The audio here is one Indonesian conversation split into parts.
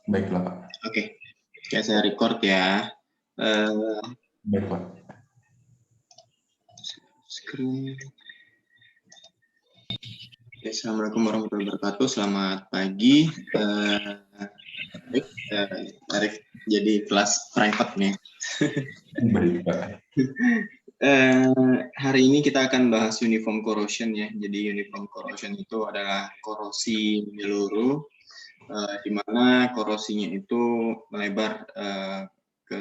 Baiklah, Pak. Oke, kayak saya record ya. Baik, Pak. Screen. Assalamualaikum warahmatullahi wabarakatuh. Selamat pagi. Baik, Arif jadi kelas private nih. Baik, Pak. Hari ini kita akan bahas uniform corrosion ya. Jadi uniform corrosion itu adalah korosi menyeluruh, di mana korosinya itu melebar ke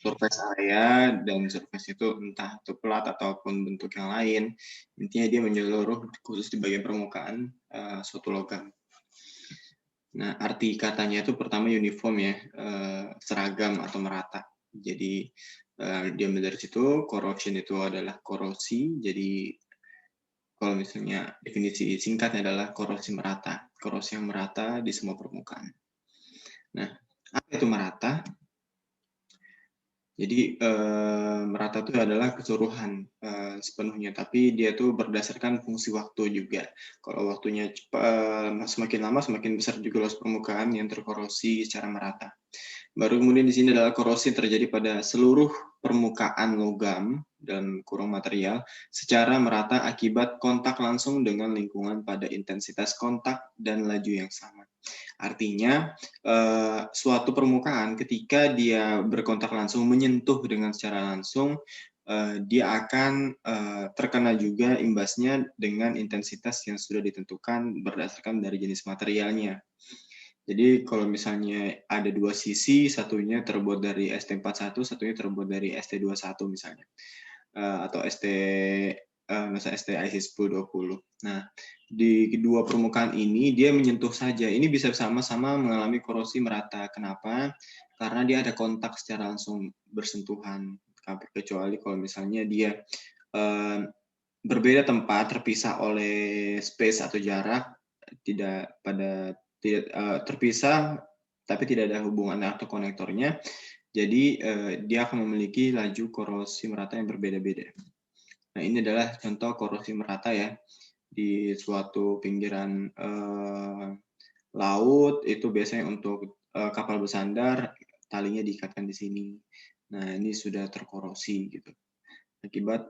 surface area, dan surface itu entah itu plat ataupun bentuk yang lain. Intinya dia menyeluruh khusus di bagian permukaan suatu logam. Nah, arti katanya itu pertama uniform ya, seragam atau merata. Jadi diambil dari situ, corrosion itu adalah korosi. Jadi kalau misalnya definisi singkatnya adalah korosi merata, korosi yang merata di semua permukaan. Nah, apa itu merata? Jadi merata itu adalah keseluruhan sepenuhnya, tapi dia tuh berdasarkan fungsi waktu juga. Kalau waktunya semakin lama semakin besar juga luas permukaan yang terkorosi secara merata. Baru kemudian di sini adalah korosi yang terjadi pada seluruh permukaan logam dan kurung material secara merata akibat kontak langsung dengan lingkungan pada intensitas kontak dan laju yang sama. Artinya suatu permukaan ketika dia berkontak langsung, menyentuh dengan secara langsung, dia akan terkena juga imbasnya dengan intensitas yang sudah ditentukan berdasarkan dari jenis materialnya. Jadi kalau misalnya ada dua sisi, satunya terbuat dari ST41, satunya terbuat dari ST21 misalnya, atau misalnya ST IC1020. Nah, di kedua permukaan ini dia menyentuh saja. Ini bisa sama-sama mengalami korosi merata. Kenapa? Karena dia ada kontak secara langsung bersentuhan. Kecuali kalau misalnya dia berbeda tempat, terpisah oleh space atau jarak, tidak terpisah tapi tidak ada hubungan atau konektornya, jadi dia akan memiliki laju korosi merata yang berbeda-beda. Nah, ini adalah contoh korosi merata ya di suatu pinggiran laut. Itu biasanya untuk kapal bersandar, talinya diikatkan di sini. Nah, ini sudah terkorosi gitu akibat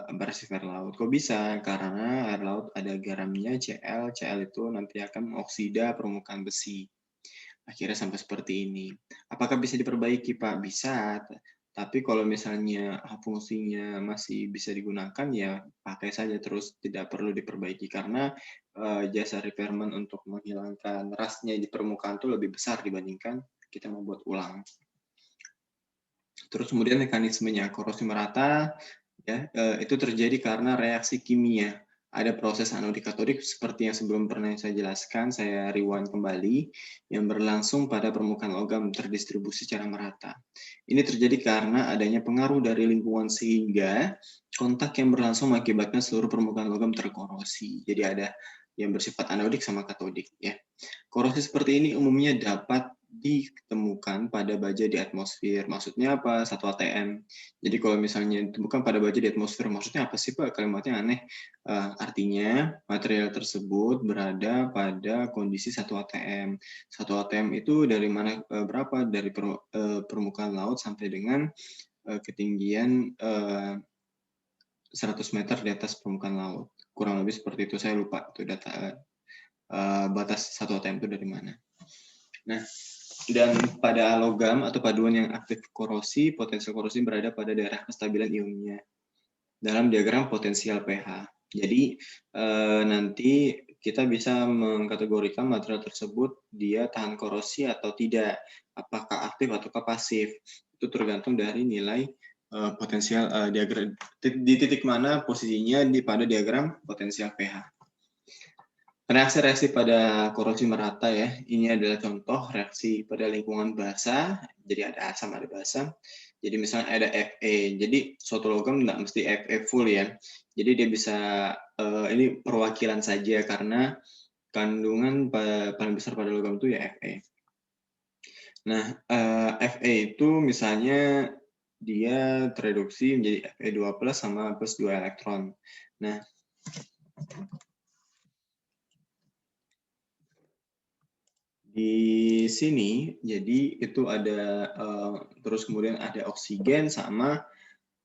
abrasi air laut. Kok bisa? Karena air laut ada garamnya Cl. Cl itu nanti akan mengoksida permukaan besi. Akhirnya sampai seperti ini. Apakah bisa diperbaiki, Pak? Bisa. Tapi kalau misalnya fungsinya masih bisa digunakan, ya pakai saja terus, tidak perlu diperbaiki. Karena jasa repairman untuk menghilangkan rustnya di permukaan itu lebih besar dibandingkan kita membuat ulang. Terus kemudian mekanismenya, korosi merata ya, itu terjadi karena reaksi kimia. Ada proses anodik katodik seperti yang sebelum pernah saya jelaskan, saya rewind kembali, yang berlangsung pada permukaan logam terdistribusi secara merata. Ini terjadi karena adanya pengaruh dari lingkungan sehingga kontak yang berlangsung mengakibatkan seluruh permukaan logam terkorosi. Jadi ada yang bersifat anodik sama katodik ya. Korosi seperti ini umumnya dapat ditemukan pada baja di atmosfer. Maksudnya apa? 1 atm. Jadi kalau misalnya ditemukan pada baja di atmosfer, maksudnya apa sih, Pak? Kalimatnya aneh. Artinya material tersebut berada pada kondisi 1 atm. 1 atm itu dari mana berapa? Dari permukaan laut sampai dengan ketinggian 100 meter di atas permukaan laut. Kurang lebih seperti itu. Saya lupa itu data batas 1 atm itu dari mana. Nah, dan pada logam atau paduan yang aktif korosi, potensial korosi berada pada daerah kestabilan ionnya dalam diagram potensial pH. Jadi nanti kita bisa mengkategorikan material tersebut dia tahan korosi atau tidak, apakah aktif atau pasif. Itu tergantung dari nilai potensial diagram di titik mana posisinya pada diagram potensial pH. Reaksi-reaksi pada korosi merata ya, ini adalah contoh reaksi pada lingkungan basah. Jadi ada asam, ada basa. Jadi misalnya ada Fe, jadi suatu logam nggak mesti Fe full ya. Jadi dia bisa, ini perwakilan saja karena kandungan paling besar pada logam itu ya Fe. Nah, Fe itu misalnya dia tereduksi menjadi Fe2+ sama plus 2 elektron. Nah, di di sini, jadi itu ada terus kemudian ada oksigen sama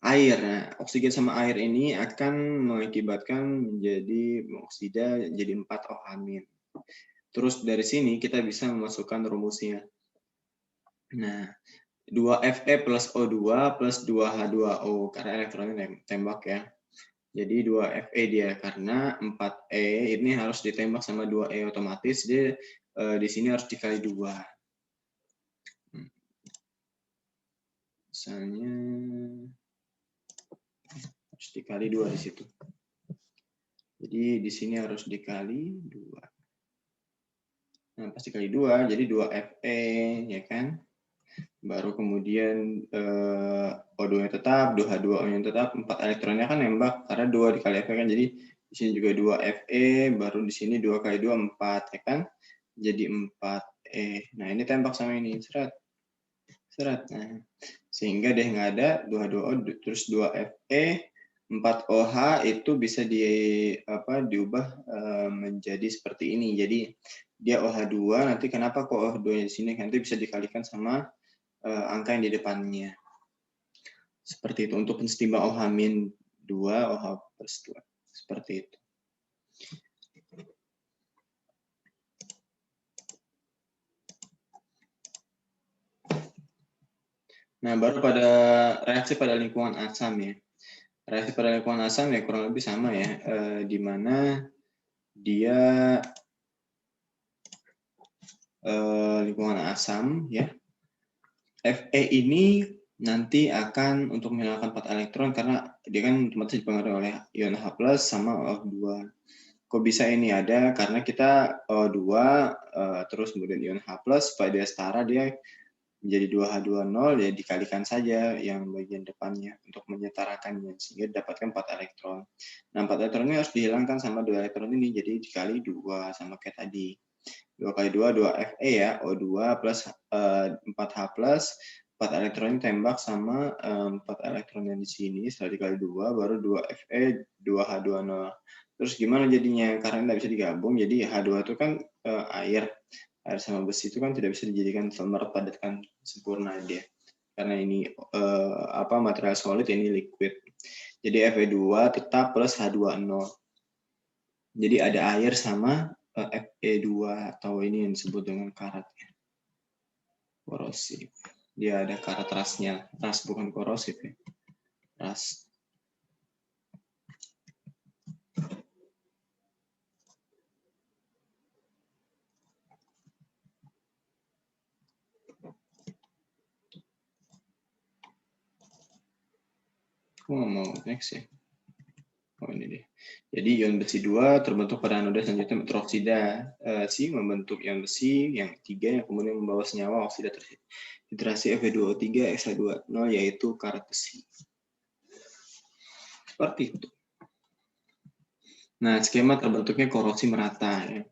air. Nah, oksigen sama air ini akan mengakibatkan menjadi oksida jadi 4OH-. Terus dari sini kita bisa memasukkan rumusnya. Nah, 2Fe plus O2 plus 2H2O karena elektronnya tembak ya. Jadi 2Fe dia karena 4E ini harus ditembak sama 2E otomatis dia di sini harus dikali 2. Misalnya harus dikali 2 di situ. Jadi di sini harus dikali 2. Nah, pas dikali 2 jadi 2Fe ya kan? Baru kemudian O2-nya tetap, 2H2O-nya tetap, 4 elektronnya kan nembak karena 2 dikali Fe kan, jadi di sini juga 2Fe, baru di sini 2 kali 2, 4 ya kan, jadi 4E. Nah ini tembak sama ini, seret. Nah, sehingga dia nggak ada 2H2O, terus 2Fe, 4OH itu bisa diubah menjadi seperti ini. Jadi dia OH2, nanti kenapa kok OH2-nya di sini, nanti bisa dikalikan sama angka yang di depannya. Seperti itu untuk setimbang OH-2, OH plus 2. Seperti itu. Nah, baru pada reaksi pada lingkungan asam ya. Reaksi pada lingkungan asam ya kurang lebih sama ya, di mana dia lingkungan asam ya. Fe ini nanti akan untuk menghilangkan 4 elektron karena dia kan otomatis dipengaruhi oleh ion H+ sama O2. Kok bisa ini ada? Karena kita O2 terus kemudian ion H+ supaya dia setara dia menjadi 2H2O ya dikalikan saja yang bagian depannya untuk menyetarakannya sehingga dapatkan 4 elektron. Nah, 4 elektron ini harus dihilangkan sama 2 elektron ini jadi dikali 2 sama kayak tadi. 2 kali 2, 2Fe ya, O2 plus 4H+, 4 elektron ini tembak sama 4 elektron yang di sini, setelah dikali 2, baru 2Fe, 2H2O. Terus gimana jadinya? Karena tidak bisa digabung, jadi H2 itu kan air sama besi itu kan tidak bisa dijadikan merepadatkan sempurna dia. Karena ini material solid, ini liquid. Jadi Fe2 tetap plus H2O. Jadi ada air sama Fe2 atau ini yang disebut dengan karat ya. Korosif. Dia ada karat rasnya. Ras bukan korosif ya. Ras. Aku nggak mau next ya. Oh ini deh. Jadi ion besi 2 terbentuk pada anoda selanjutnya teroksida Si membentuk ion besi yang 3 yang kemudian membawa senyawa oksida terhidrasi Fe2O3 SH2O yaitu karat besi. Seperti itu. Nah, skema terbentuknya korosi merata ya.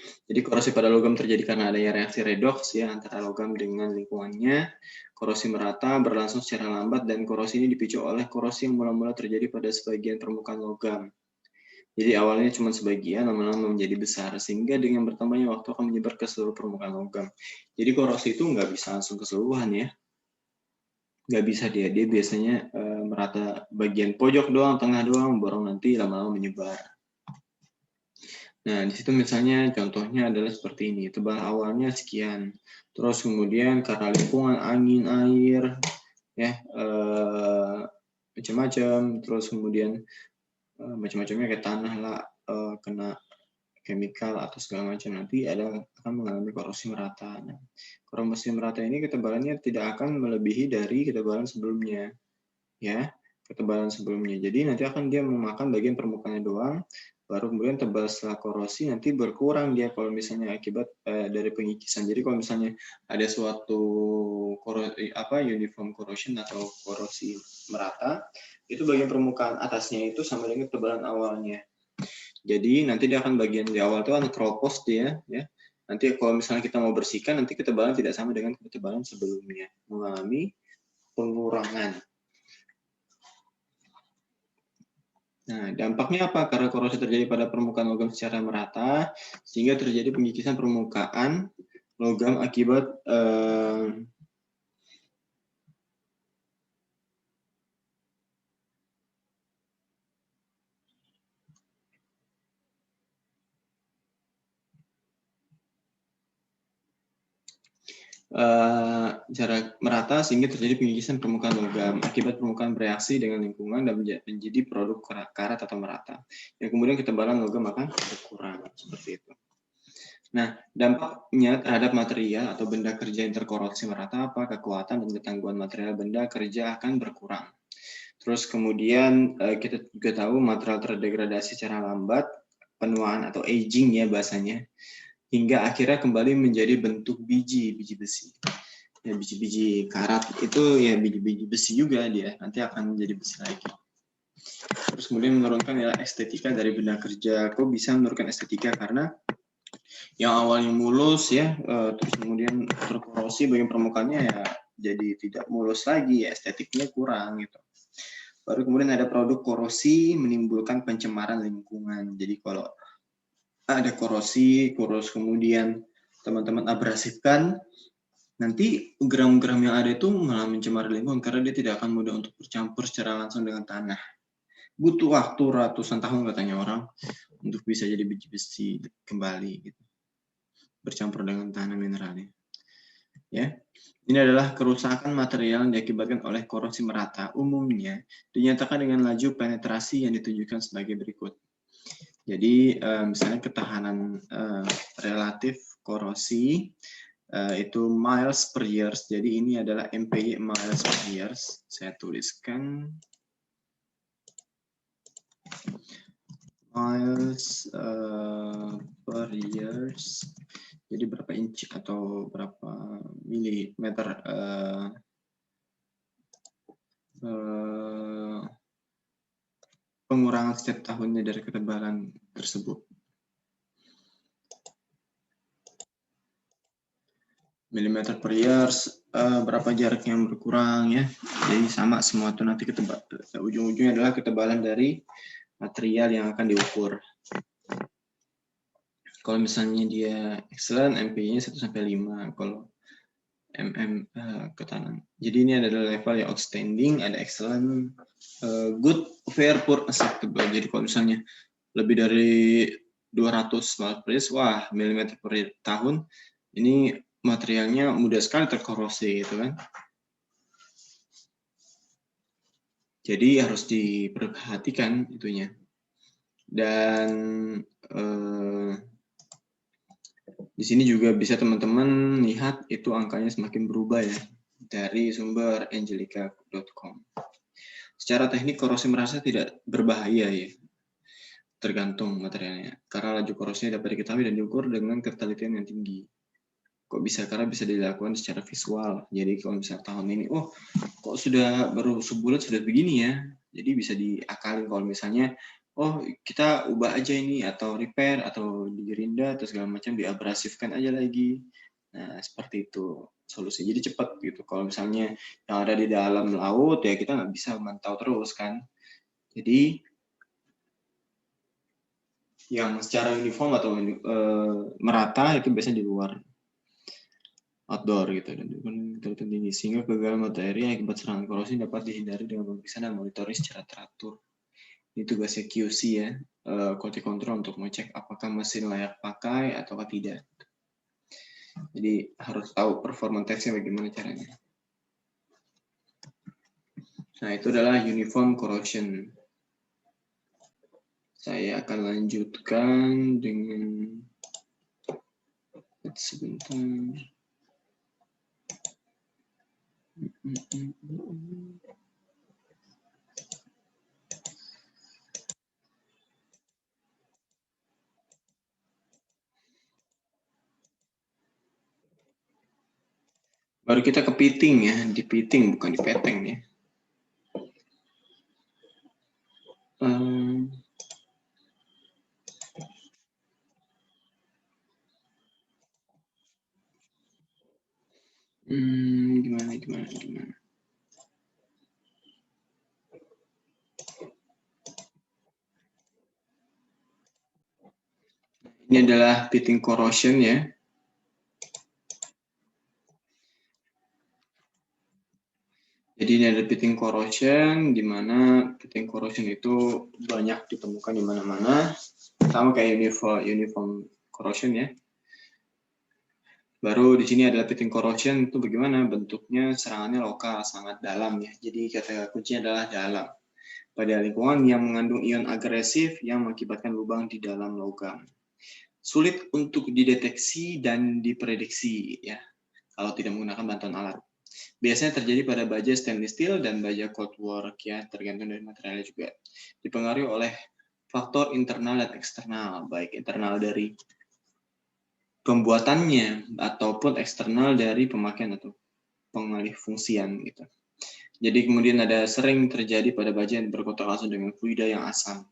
Jadi korosi pada logam terjadi karena adanya reaksi redoks ya antara logam dengan lingkungannya. Korosi merata berlangsung secara lambat dan korosi ini dipicu oleh korosi yang mula-mula terjadi pada sebagian permukaan logam. Jadi awalnya cuma sebagian, lama-lama menjadi besar sehingga dengan bertambahnya waktu akan menyebar ke seluruh permukaan logam. Jadi korosi itu nggak bisa langsung keseluruhan ya. Nggak bisa dia biasanya merata bagian pojok doang, tengah doang, baru nanti lama-lama menyebar. Nah, di situ misalnya contohnya adalah seperti ini. Tebal awalnya sekian. Terus kemudian karena lingkungan angin, air, ya macam-macam. Terus kemudian macam-macamnya kayak tanah lah, kena chemical atau segala macam, nanti akan mengalami korosi merata. Nah, korosi merata ini ketebalannya tidak akan melebihi dari ketebalan sebelumnya. Ya, ketebalan sebelumnya. Jadi nanti akan dia memakan bagian permukaannya doang. Baru kemudian tebal setelah korosi nanti berkurang dia kalau misalnya akibat dari pengikisan. Jadi kalau misalnya ada suatu uniform corrosion atau korosi merata, itu bagian permukaan atasnya itu sama dengan ketebalan awalnya. Jadi nanti dia akan bagian di awal itu kan keropos dia, ya. Nanti kalau misalnya kita mau bersihkan, nanti ketebalan tidak sama dengan ketebalan sebelumnya, mengalami pengurangan. Nah, dampaknya apa? Karena korosi terjadi pada permukaan logam secara merata, sehingga terjadi pengikisan permukaan logam akibat jarak merata sehingga terjadi pengikisan permukaan logam akibat permukaan bereaksi dengan lingkungan dan menjadi produk karat atau merata. Yang kemudian ketebalan logam akan berkurang seperti itu. Nah, dampaknya terhadap material atau benda kerja yang terkorupsi merata apa? Kekuatan dan ketangguhan material benda kerja akan berkurang. Terus kemudian kita juga tahu material terdegradasi secara lambat, penuaan atau aging ya bahasanya, hingga akhirnya kembali menjadi bentuk biji besi. Ya, biji-biji karat itu ya biji-biji besi juga dia, nanti akan menjadi besi lagi. Terus kemudian menurunkan nilai estetika dari benda kerja. Kok bisa menurunkan estetika? Karena yang awalnya mulus ya, terus kemudian terkorosi bagian permukaannya ya jadi tidak mulus lagi, ya, estetiknya kurang gitu. Baru kemudian ada produk korosi menimbulkan pencemaran lingkungan. Jadi kalau ada korosi, kemudian teman-teman abrasifkan, nanti gram-gram yang ada itu malah mencemari lingkungan karena dia tidak akan mudah untuk bercampur secara langsung dengan tanah. Butuh waktu ratusan tahun katanya orang untuk bisa jadi biji besi kembali gitu. Bercampur dengan tanah mineralnya. Ya. Ini adalah kerusakan material yang diakibatkan oleh korosi merata. Umumnya dinyatakan dengan laju penetrasi yang ditunjukkan sebagai berikut. Jadi misalnya ketahanan relatif korosi itu miles per years. Jadi ini adalah MPY miles per years. Saya tuliskan miles per years. Jadi berapa inci atau berapa milimeter pengurangan setiap tahunnya dari ketebalan tersebut. Milimeter per years, berapa jarak yang berkurang ya. Jadi sama semua itu nanti ujung-ujungnya adalah ketebalan dari material yang akan diukur. Kalau misalnya dia excellent, MPI-nya 1-5. Kalau ketahanan. Jadi ini adalah level yang outstanding, ada excellent, good, fair, poor, acceptable. Jadi kalau misalnya lebih dari 200 per years, wah, milimeter per tahun, ini materialnya mudah sekali terkorosi gitu kan. Jadi harus diperhatikan itunya. Dan di sini juga bisa teman-teman lihat itu angkanya semakin berubah ya dari sumber angelica.com. Secara teknik korosi merasa tidak berbahaya ya. Tergantung materialnya. Karena laju korosinya dapat diketahui dan diukur dengan ketelitian yang tinggi. Kok bisa? Karena bisa dilakukan secara visual. Jadi kalau misalnya tahun ini, oh kok sudah baru sebulan sudah begini ya. Jadi bisa diakalin kalau misalnya, oh kita ubah aja ini atau repair atau digerinda atau segala macam diabrasifkan aja lagi. Nah seperti itu solusi. Jadi cepat gitu. Kalau misalnya yang ada di dalam laut ya kita nggak bisa mantau terus kan. Jadi yang secara uniform atau merata itu biasanya di luar. Outdoor gitu dan tinggi sehingga kegagalan materi akibat serangan korosi dapat dihindari dengan pemeriksaan dan monitoring secara teratur. Ini tugasnya QC ya, quality control untuk mengecek apakah mesin layak pakai atau tidak. Jadi harus tahu performa tesnya bagaimana caranya. Nah itu adalah uniform corrosion. Saya akan lanjutkan dengan sebentar. Baru kita ke piting ya, di piting bukan di peteng ya. Gimana. Ini adalah pitting corrosion ya. Jadi ini ada pitting corrosion, di mana pitting corrosion itu banyak ditemukan di mana-mana, sama kayak uniform corrosion ya. Baru di sini adalah pitting corrosion, itu bagaimana bentuknya, serangannya lokal, sangat dalam ya. Jadi kata kuncinya adalah dalam. Pada lingkungan yang mengandung ion agresif yang mengakibatkan lubang di dalam logam. Sulit untuk dideteksi dan diprediksi ya, kalau tidak menggunakan bantuan alat. Biasanya terjadi pada baja stainless steel dan baja cold work ya, tergantung dari materialnya juga. Dipengaruhi oleh faktor internal dan eksternal, baik internal dari pembuatannya ataupun eksternal dari pemakaian atau pengalih fungsian gitu. Jadi kemudian ada sering terjadi pada baja yang berkontak langsung dengan fluida yang asam.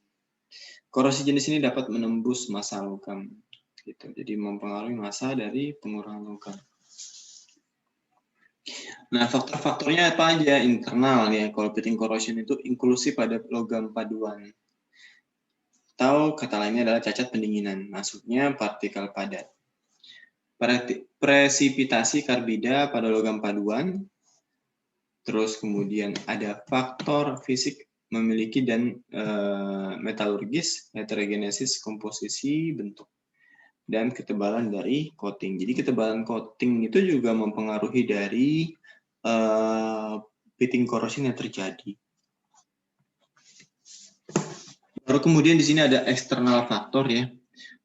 Korosi jenis ini dapat menembus massa logam gitu. Jadi mempengaruhi massa dari pengurangan logam. Nah, faktor-faktornya apa aja? Internal ya. Kalau pitting corrosion itu inklusif pada logam paduan. Atau kata lainnya adalah cacat pendinginan. Maksudnya partikel padat. Presipitasi karbida pada logam paduan. Terus kemudian ada faktor fisik memiliki dan metalurgis, heterogenesis komposisi bentuk, dan ketebalan dari coating. Jadi ketebalan coating itu juga mempengaruhi dari pitting corrosion yang terjadi. Baru kemudian di sini ada eksternal faktor ya,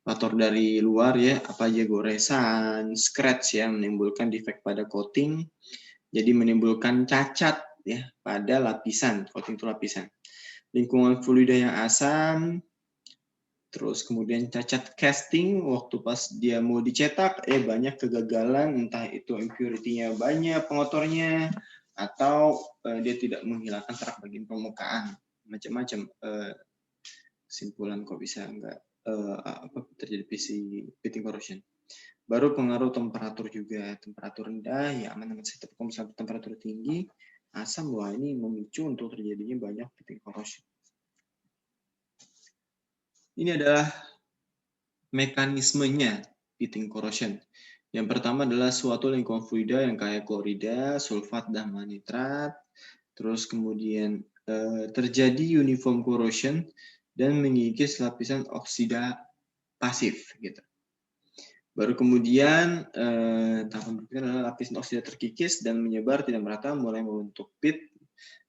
faktor dari luar ya, apa aja, goresan, scratch ya, menimbulkan defect pada coating, jadi menimbulkan cacat ya pada lapisan, coating itu lapisan. Lingkungan fluida yang asam, terus kemudian cacat casting waktu pas dia mau dicetak, banyak kegagalan, entah itu impurity-nya banyak, pengotornya, atau dia tidak menghilangkan serak bagian permukaan, macam-macam. Kesimpulan kok bisa enggak terjadi pitting corrosion. Baru pengaruh temperatur juga, temperatur rendah ya aman-aman saja, tapi kalau misalnya temperatur tinggi, asam, wah ini memicu untuk terjadinya banyak pitting corrosion. Ini adalah mekanismenya pitting corrosion. Yang pertama adalah suatu lingkungan fluida yang kaya klorida, sulfat, dan nitrat. Terus kemudian terjadi uniform corrosion dan mengikis lapisan oksida pasif gitu. Baru kemudian tahapan berikutnya adalah lapisan oksida terkikis dan menyebar tidak merata mulai membentuk pit,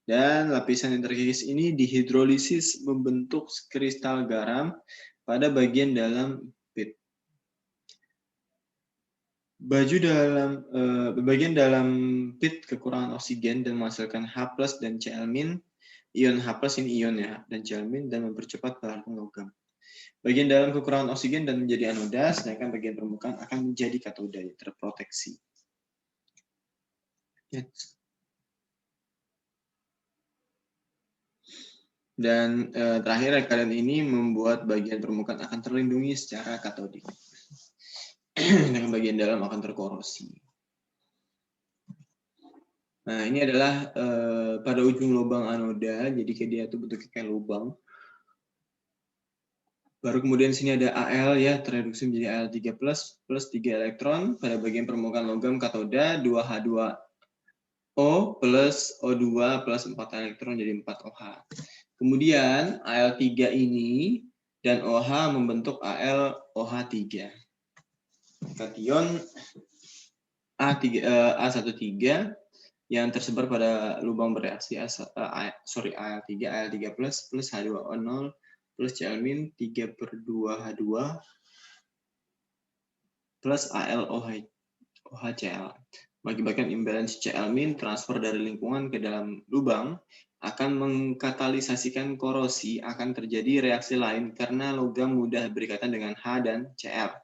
dan lapisan yang terkikis ini dihidrolisis membentuk kristal garam pada bagian dalam pit. Bagian dalam pit kekurangan oksigen dan menghasilkan H+ dan Cl-. Ion H+ ini ion ya, dan Cl- dan mempercepat pelarutan logam. Bagian dalam kekurangan oksigen dan menjadi anoda, sedangkan bagian permukaan akan menjadi katoda, terproteksi. Dan terakhir, keadaan ini membuat bagian permukaan akan terlindungi secara katodik. Dengan bagian dalam akan terkorosi. Nah, ini adalah pada ujung lubang anoda, jadi kayak dia itu bentuknya kayak lubang. Baru kemudian sini ada Al ya, tereduksi menjadi Al3+ plus 3 elektron pada bagian permukaan logam katoda, 2H2O plus O2 plus 4 elektron jadi 4 OH. Kemudian Al3 ini dan OH membentuk AlOH3. Kation A13 yang tersebar pada lubang bereaksi Al3 plus H2O0 plus Cl- 3/2H2 plus AlOHCl. Mengakibatkan imbalance Cl- transfer dari lingkungan ke dalam lubang akan mengkatalisasikan korosi, akan terjadi reaksi lain karena logam mudah berikatan dengan H dan Cl.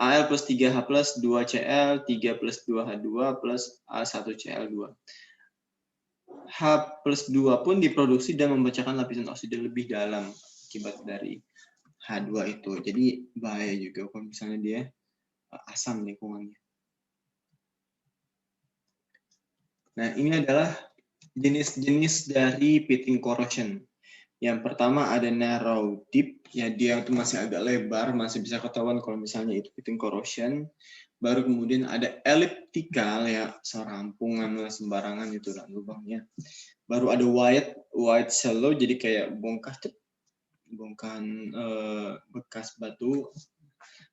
Al plus 3H plus 2Cl, 3 plus 2H2 plus A1Cl2. H plus 2 pun diproduksi dan memecahkan lapisan oksida lebih dalam akibat dari H2 itu. Jadi bahaya juga kalau misalnya dia asam lingkungannya. Nah, ini adalah jenis-jenis dari pitting corrosion. Yang pertama ada narrow deep, ya dia itu masih agak lebar, masih bisa ketahuan kalau misalnya itu pitting corrosion. Baru kemudian ada elliptikal ya, serampungan lah sembarangan itu lah lubangnya. Baru ada wide shallow, jadi kayak bongkahan bekas batu.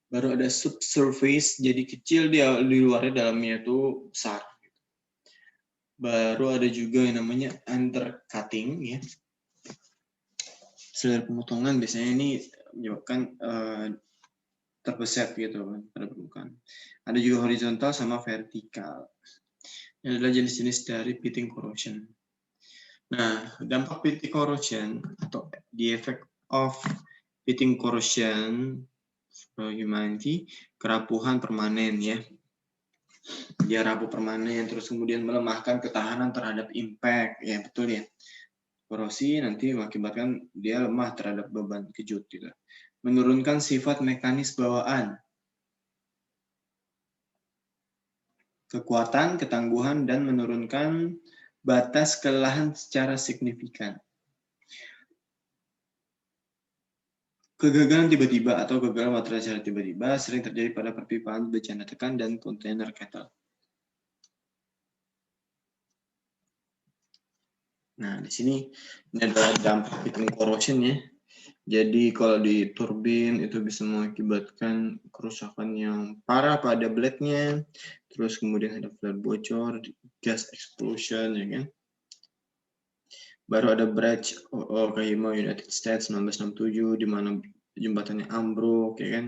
Baru ada subsurface, jadi kecil dia di luarnya, dalamnya itu besar. Baru ada juga yang namanya undercutting ya. Selain pemotongan biasanya ini menyebabkan terbeset gitu kan pada permukaan. Ada juga horizontal sama vertikal. Ini adalah jenis-jenis dari pitting corrosion. Nah, dampak pitting corrosion atau the effect of pitting corrosion for humanity, kerapuhan permanen ya. Dia rapuh permanen, terus kemudian melemahkan ketahanan terhadap impact, ya betul ya. Korosi nanti mengakibatkan dia lemah terhadap beban kejut gitu. Menurunkan sifat mekanis bawaan, kekuatan, ketangguhan, dan menurunkan batas kelelahan secara signifikan. Kegagalan tiba-tiba atau kegagalan material secara tiba-tiba sering terjadi pada perpipaan bejana tekan dan kontainer kettle. Nah, di sini ini adalah dampak pitting corrosion ya. Jadi kalau di turbin itu bisa mengakibatkan kerusakan yang parah pada blade-nya, terus kemudian ada flare bocor, gas explosion, ya kan. Baru ada bridge Oklahoma United States 1967 di mana jembatannya ambruk, ya kan.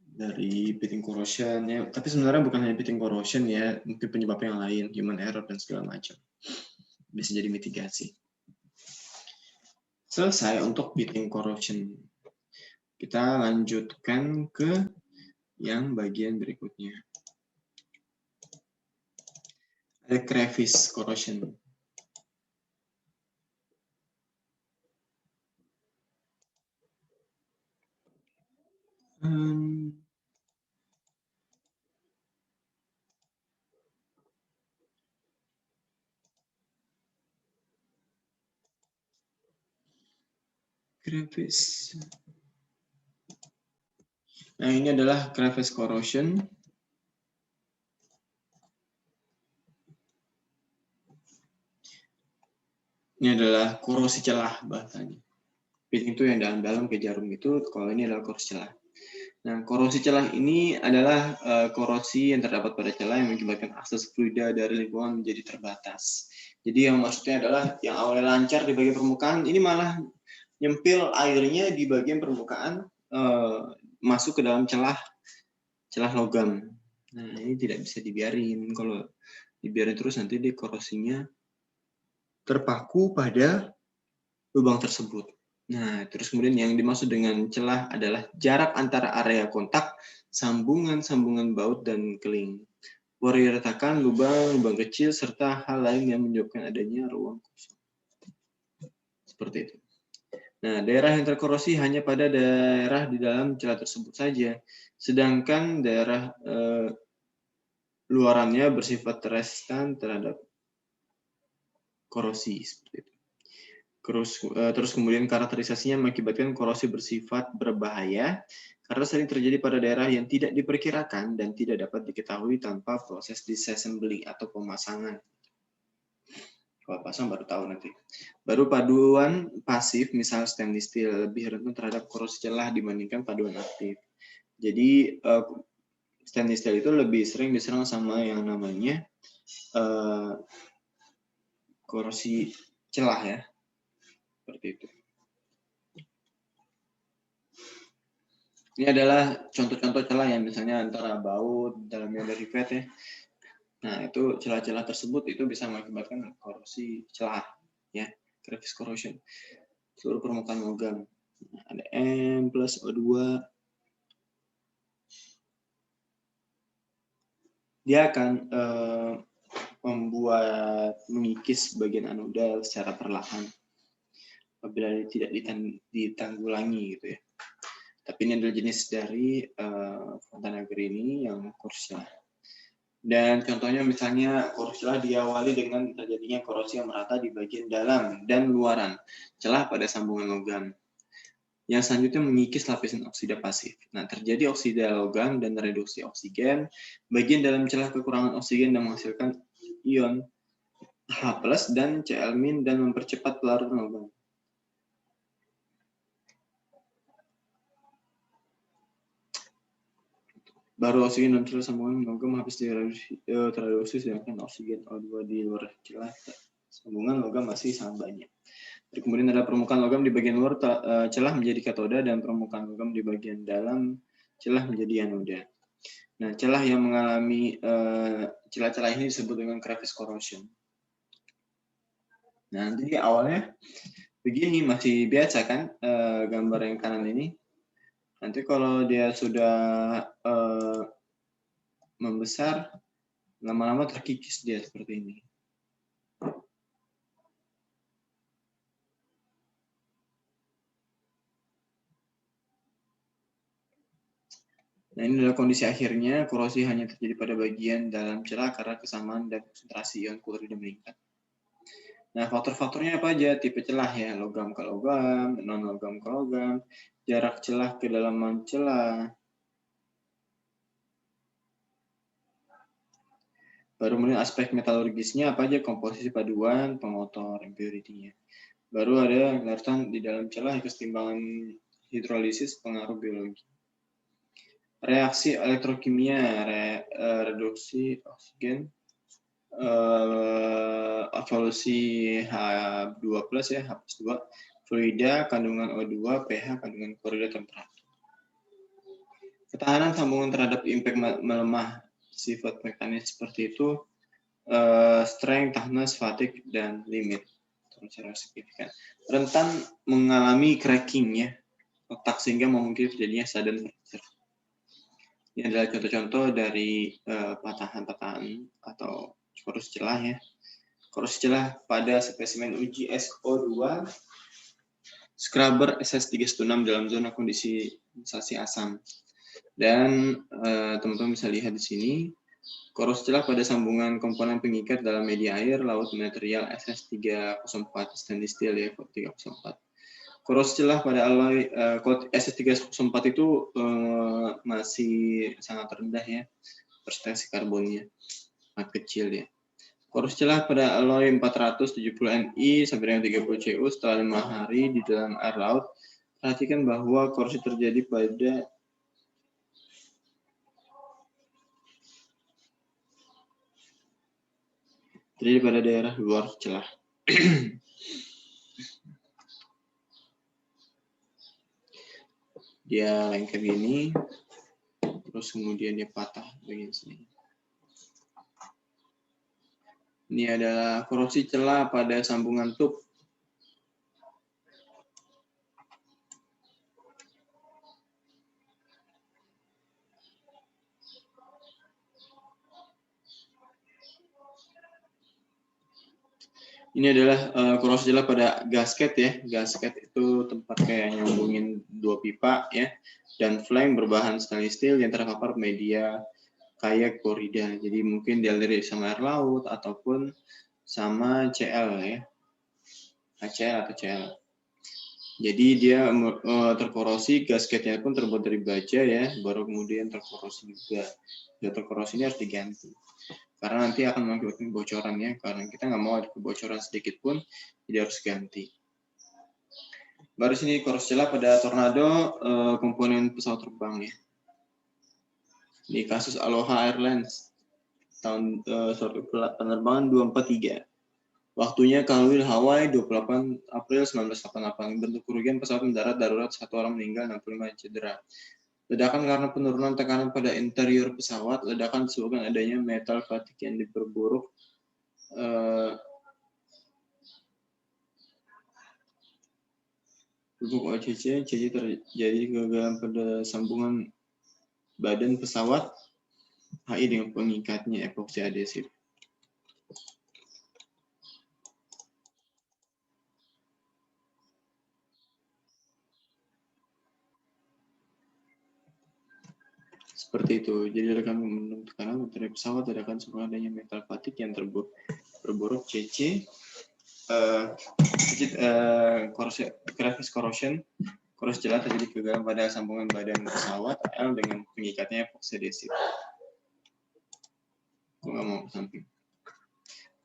Dari pitting corrosion ya, tapi sebenarnya bukan hanya pitting corrosion ya, mungkin penyebab yang lain, human error dan segala macam. Bisa jadi mitigasi. Selesai untuk pitting corrosion. Kita lanjutkan ke yang bagian berikutnya. Ada crevice corrosion. Crevice. Nah, ini adalah crevice corrosion. Ini adalah korosi celah bahasanya. Pitting itu yang dalam-dalam ke jarum itu, kalau ini adalah korosi celah. Nah, korosi celah ini adalah korosi yang terdapat pada celah yang mengakibatkan akses fluida dari lingkungan menjadi terbatas. Jadi yang maksudnya adalah yang awalnya lancar di bagian permukaan, ini malah nyempil airnya di bagian permukaan, masuk ke dalam celah logam. Nah, ini tidak bisa dibiarin. Kalau dibiarin terus nanti di korosinya terpaku pada lubang tersebut. Nah, terus kemudian yang dimaksud dengan celah adalah jarak antara area kontak, sambungan-sambungan baut dan keling. Warga retakan, lubang kecil, serta hal lain yang menyebabkan adanya ruang kosong. Seperti itu. Nah, daerah yang terkorosi hanya pada daerah di dalam celah tersebut saja. Sedangkan daerah luarannya bersifat resistan terhadap korosi. Seperti itu. Terus kemudian karakterisasinya mengakibatkan korosi bersifat berbahaya karena sering terjadi pada daerah yang tidak diperkirakan dan tidak dapat diketahui tanpa proses disassembly atau pemasangan. Kalau pasang baru tahu nanti. Baru paduan pasif, misal stainless steel, lebih rentan terhadap korosi celah dibandingkan paduan aktif. Jadi stainless steel itu lebih sering diserang sama yang namanya korosi celah ya. Seperti itu. Ini adalah contoh-contoh celah yang misalnya antara baut, dalamnya ada rivet ya. Nah, itu celah-celah tersebut itu bisa mengakibatkan korosi celah ya, crevice corrosion. Seluruh permukaan logam. Nah, ada M plus O2. Dia akan mengikis bagian anoda secara perlahan apabila tidak ditanggulangi gitu ya. Tapi ini adalah jenis dari Fontanaga ini yang korosi celah. Dan contohnya misalnya korosi celah diawali dengan terjadinya korosi yang merata di bagian dalam dan luaran celah pada sambungan logam. yang selanjutnya mengikis lapisan oksida pasif. Nah, terjadi oksida logam dan reduksi oksigen. Bagian dalam celah kekurangan oksigen dan menghasilkan ion H+ dan Cl- dan mempercepat pelarutan logam. Baru oksigen dalam celah sambungan logam habis terreduksi, sedangkan oksigen O2 di luar celah sambungan logam masih sangat banyak. Kemudian ada permukaan logam di bagian luar celah menjadi katoda dan permukaan logam di bagian dalam celah menjadi anoda. Nah, celah yang mengalami celah-celah ini disebut dengan crevice corrosion. Nah, nanti awalnya begini, masih biasa kan gambar yang kanan ini. Nanti kalau dia sudah membesar, lama-lama terkikis dia seperti ini. Nah, ini adalah kondisi akhirnya. Korosi hanya terjadi pada bagian dalam celah karena kesamaan dan konsentrasi ion klorida meningkat. Nah, faktor-faktornya apa aja? Tipe celah ya, logam ke logam, non-logam ke logam, jarak celah ke kedalaman celah. Baru kemudian aspek metalurgisnya apa aja? Komposisi paduan, pemotor, impurity-nya. Baru ada kelihatan di dalam celah kesetimbangan hidrolisis, pengaruh biologi. Reaksi elektrokimia, reduksi oksigen, evolusi H2+ ya, H+2, fluida, kandungan O2, pH, kandungan klorida, temperatur. Ketahanan sambungan terhadap impact melemah, sifat mekanis seperti itu, strength, toughness, fatigue, dan limit. Secara signifikan. Rentan mengalami cracking ya, otak sehingga memungkinkan terjadinya sudden fracture. Ini adalah contoh-contoh dari patahan-patahan atau korosi celah ya. Korosi celah pada spesimen uji SO2 scrubber SS316 dalam zona kondensasi asam. Dan teman-teman bisa lihat di sini korosi celah pada sambungan komponen pengikat dalam media air, laut, material SS304 stainless steel ya, 304. Korosi celah pada alloy SS304 itu masih sangat rendah ya, persentase karbonnya sangat kecil ya. Korosi celah pada alloy 470 Ni sampai dengan 30 Cu setelah 5 hari di dalam air laut. Perhatikan bahwa korosi terjadi pada daerah luar celah. Dia lengket gini, terus kemudian dia patah bagian sini. Ini adalah korosi celah pada sambungan tub. Ini adalah korosi celah pada gasket ya. Gasket itu tempat kayak nyambungin dua pipa ya. Dan flank berbahan stainless steel yang terkapar media kayak klorida. Jadi mungkin dialiri sama air laut ataupun sama Cl ya. HCl atau Cl. Jadi dia terkorosi, gasketnya pun terbuat dari baja ya, baru kemudian terkorosi juga. Sudah terkorosi ini harus diganti. Karena nanti akan mengakibatkan kebocoran ya, karena kita nggak mau ada kebocoran sedikit pun, jadi harus ganti. Baru sini korosi celah pada tornado komponen pesawat terbang ya. Di kasus Aloha Airlines tahun penerbangan 243. Waktunya Kalwil Hawaii 28 April 1988. Bentuk kerugian pesawat mendarat darurat, 1 orang meninggal, 65 cedera. Ledakan karena penurunan tekanan pada interior pesawat. Ledakan disebabkan adanya metal fatigue yang diperburuk. Untuk OCC terjadi kegagalan pada sambungan badan pesawat. HI dengan pengikatnya epoksi adhesif. Seperti itu. Jadi ledakan menurut tekanan dari pesawat, ledakan sebab adanya metal fatigue yang terburuk CC, crevice corrosion, Korosi celah terjadi kegagalan pada sambungan badan pesawat L dengan pengikatnya epoxy adhesive. Gue nggak mau ke samping.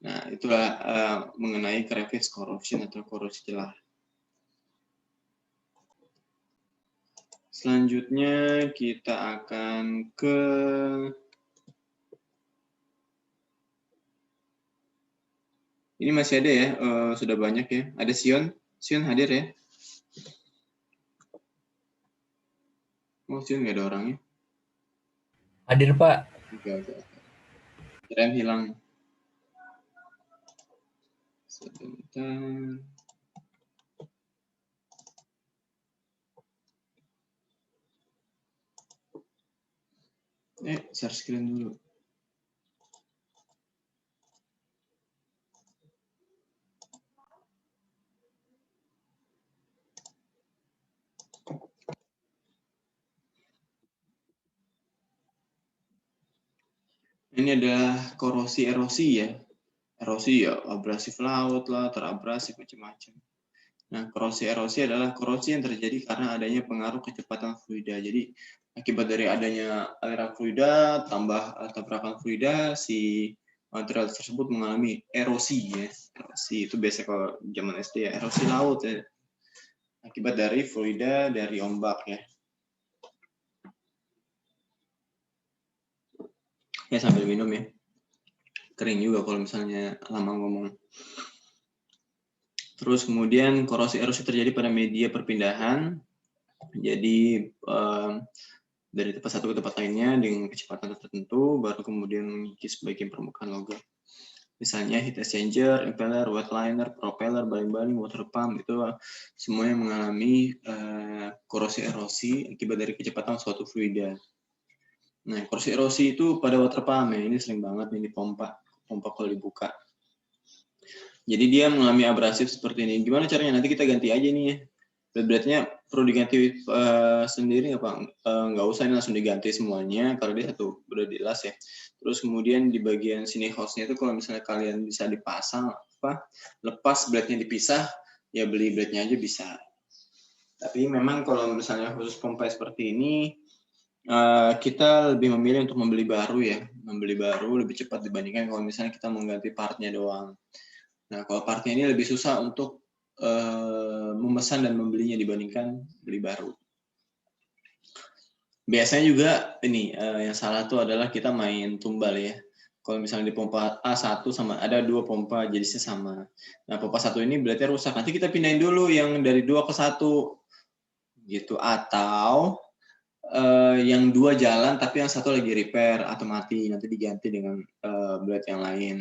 Nah, itulah mengenai crevice corrosion atau korosi celah. Selanjutnya kita akan ke ini masih ada ya, sudah banyak ya. Ada Sion hadir ya. Oh, Sion nggak ada orangnya. Hadir, Pak. Oke. Kirain hilang. Sebentar. Share screen dulu. Ini adalah korosi erosi ya. Erosi ya, abrasif laut lah, terabrasif macam-macam. Nah, korosi erosi adalah korosi yang terjadi karena adanya pengaruh kecepatan fluida. Jadi, akibat dari adanya aliran fluida, tambah tabrakan fluida, si material tersebut mengalami erosi ya. Erosi itu biasa kalau zaman SD ya, erosi laut ya. Akibat dari fluida dari ombak ya. Ya sambil minum ya. Kering juga kalau misalnya lama ngomong. Terus kemudian korosi erosi terjadi pada media perpindahan. Jadi dari tempat satu ke tempat lainnya dengan kecepatan tertentu, baru kemudian mengikis bagian permukaan logam. Misalnya heat exchanger, impeller, wet liner, propeller, baling-baling, water pump, itu semuanya mengalami korosi erosi akibat dari kecepatan suatu fluida. Nah, korosi erosi itu pada water pump ya, ini sering banget nih di pompa kalau dibuka. Jadi dia mengalami abrasif seperti ini. Gimana caranya? Nanti kita ganti aja nih ya. Beratnya perlu diganti sendiri apa? Nggak usah ini langsung diganti semuanya kalau dia satu udah dilas ya. Terus kemudian di bagian sini hostnya itu kalau misalnya kalian bisa dipasang lepas blade-nya dipisah, ya beli blade-nya aja bisa. Tapi memang kalau misalnya khusus pompa seperti ini, kita lebih memilih untuk membeli baru ya. Membeli baru lebih cepat dibandingkan kalau misalnya kita mengganti partnya doang. Nah, kalau partnya ini lebih susah untuk memesan dan membelinya dibandingkan beli baru. Biasanya juga ini yang salah tuh adalah kita main tumbal ya. Kalau misalnya di pompa A1 sama ada 2 pompa jenisnya sama. Nah, pompa 1 ini berarti rusak. Nanti kita pindahin dulu yang dari 2 ke 1 gitu, atau yang 2 jalan tapi yang 1 lagi repair atau mati, nanti diganti dengan blade yang lain.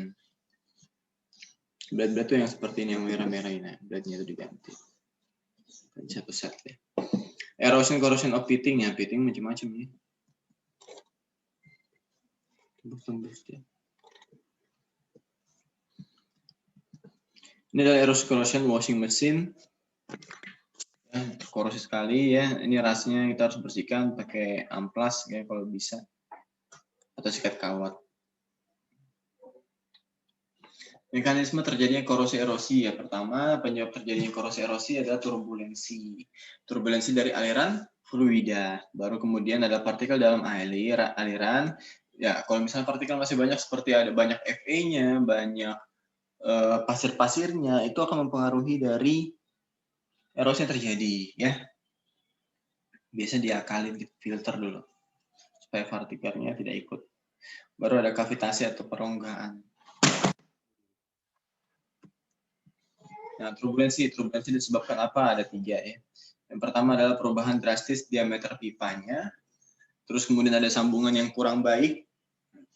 Blade tuh yang seperti ini yang merah-merah ini, blade-nya itu diganti. Satu set ya. Erosion corrosion of pitting ya, pitting macam-macam ya. Tembus ya. Ini adalah erosion corrosion washing machine. Ya, korosi sekali ya. Ini rasnya kita harus bersihkan pakai amplas ya kalau bisa, atau sikat kawat. Mekanisme terjadinya korosi erosi ya. Pertama, penyebab terjadinya korosi erosi adalah turbulensi. Turbulensi dari aliran fluida. Baru kemudian ada partikel dalam aliran. Ya, kalau misalnya partikel masih banyak seperti ada banyak Fe-nya, banyak pasir-pasirnya, itu akan mempengaruhi dari erosi yang terjadi ya. Biasa diakalin gitu, filter dulu supaya partikelnya tidak ikut. Baru ada kavitasi atau peronggaan. Nah, turbulensi disebabkan apa? Ada 3 ya. Yang pertama adalah perubahan drastis diameter pipanya. Terus kemudian ada sambungan yang kurang baik,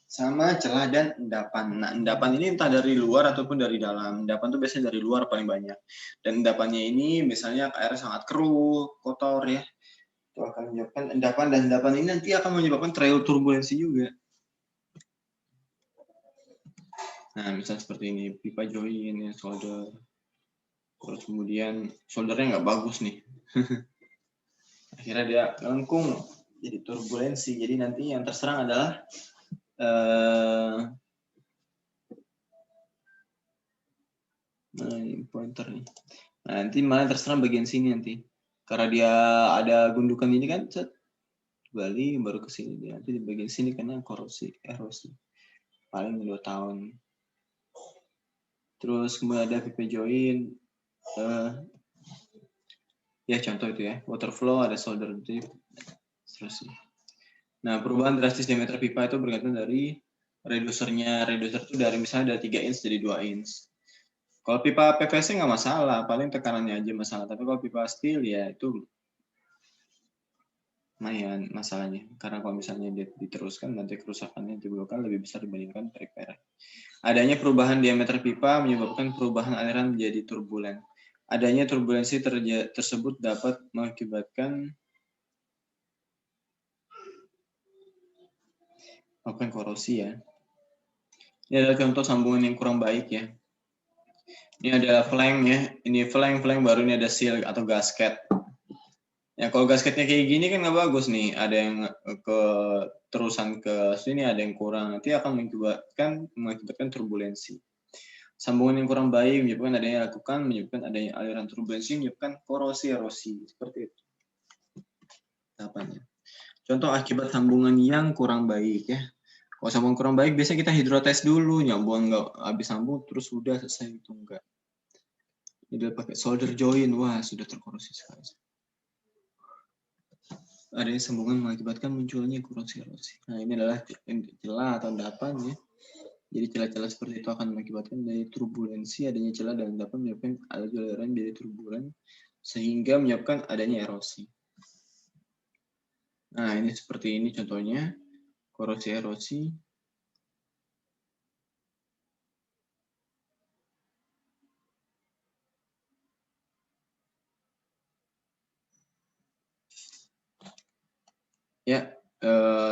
sama celah dan endapan. Nah, endapan ini entah dari luar ataupun dari dalam. Endapan itu biasanya dari luar paling banyak. Dan endapannya ini misalnya air sangat keruh, kotor ya. Itu akan menyebabkan endapan, dan endapan ini nanti akan menyebabkan trail turbulensi juga. Nah, misalnya seperti ini, pipa join, ya, solder. Terus kemudian soldernya nggak bagus nih. Akhirnya dia melengkung, jadi turbulensi. Jadi nanti yang terserang adalah nah, ini pointer nih. Nah, nanti malah terserang bagian sini nanti. Karena dia ada gundukan ini kan, set, balik baru ke sini, nanti di bagian sini kena korosi, erosi. Paling 2 tahun. Terus kemudian ada pipa join, ya contoh itu ya, water flow, ada solder drip, seterusnya. Nah, perubahan drastis diameter pipa itu bergantung dari redusernya. Reduser itu dari misalnya dari 3 inch jadi 2 inch. Kalau pipa PVC nggak masalah, paling tekanannya aja masalah. Tapi kalau pipa steel ya itu lumayan masalahnya. Karena kalau misalnya dia diteruskan, nanti kerusakannya kan lebih besar dibandingkan repair. Adanya perubahan diameter pipa menyebabkan perubahan aliran menjadi turbulen. Adanya turbulensi tersebut dapat mengakibatkan korosi ya. Ini adalah contoh sambungan yang kurang baik ya. Ini ada flank ya. Ini flank baru ini ada seal atau gasket. Ya kalau gasketnya kayak gini kan nggak bagus nih. Ada yang terusan ke sini, ada yang kurang. Nanti akan mengakibatkan turbulensi. Sambungan yang kurang baik menyebabkan adanya aliran turbulensi, menyebabkan korosi erosi seperti itu. Tahapannya. Contoh akibat sambungan yang kurang baik ya. Kalau sambungan kurang baik, biasanya kita hidrotes dulu, nyambung nggak habis sambung, terus sudah selesai itu enggak. Ini pakai solder join, wah sudah terkorosi sekali. Adanya sambungan mengakibatkan munculnya korosi erosi. Nah ini adalah celah atau endapan ya. Jadi celah-celah seperti itu akan mengakibatkan dari turbulensi, adanya celah dan endapan menyebabkan aliran menjadi turbulen sehingga menyebabkan adanya erosi. Nah ini seperti ini contohnya korosi erosi. Ya,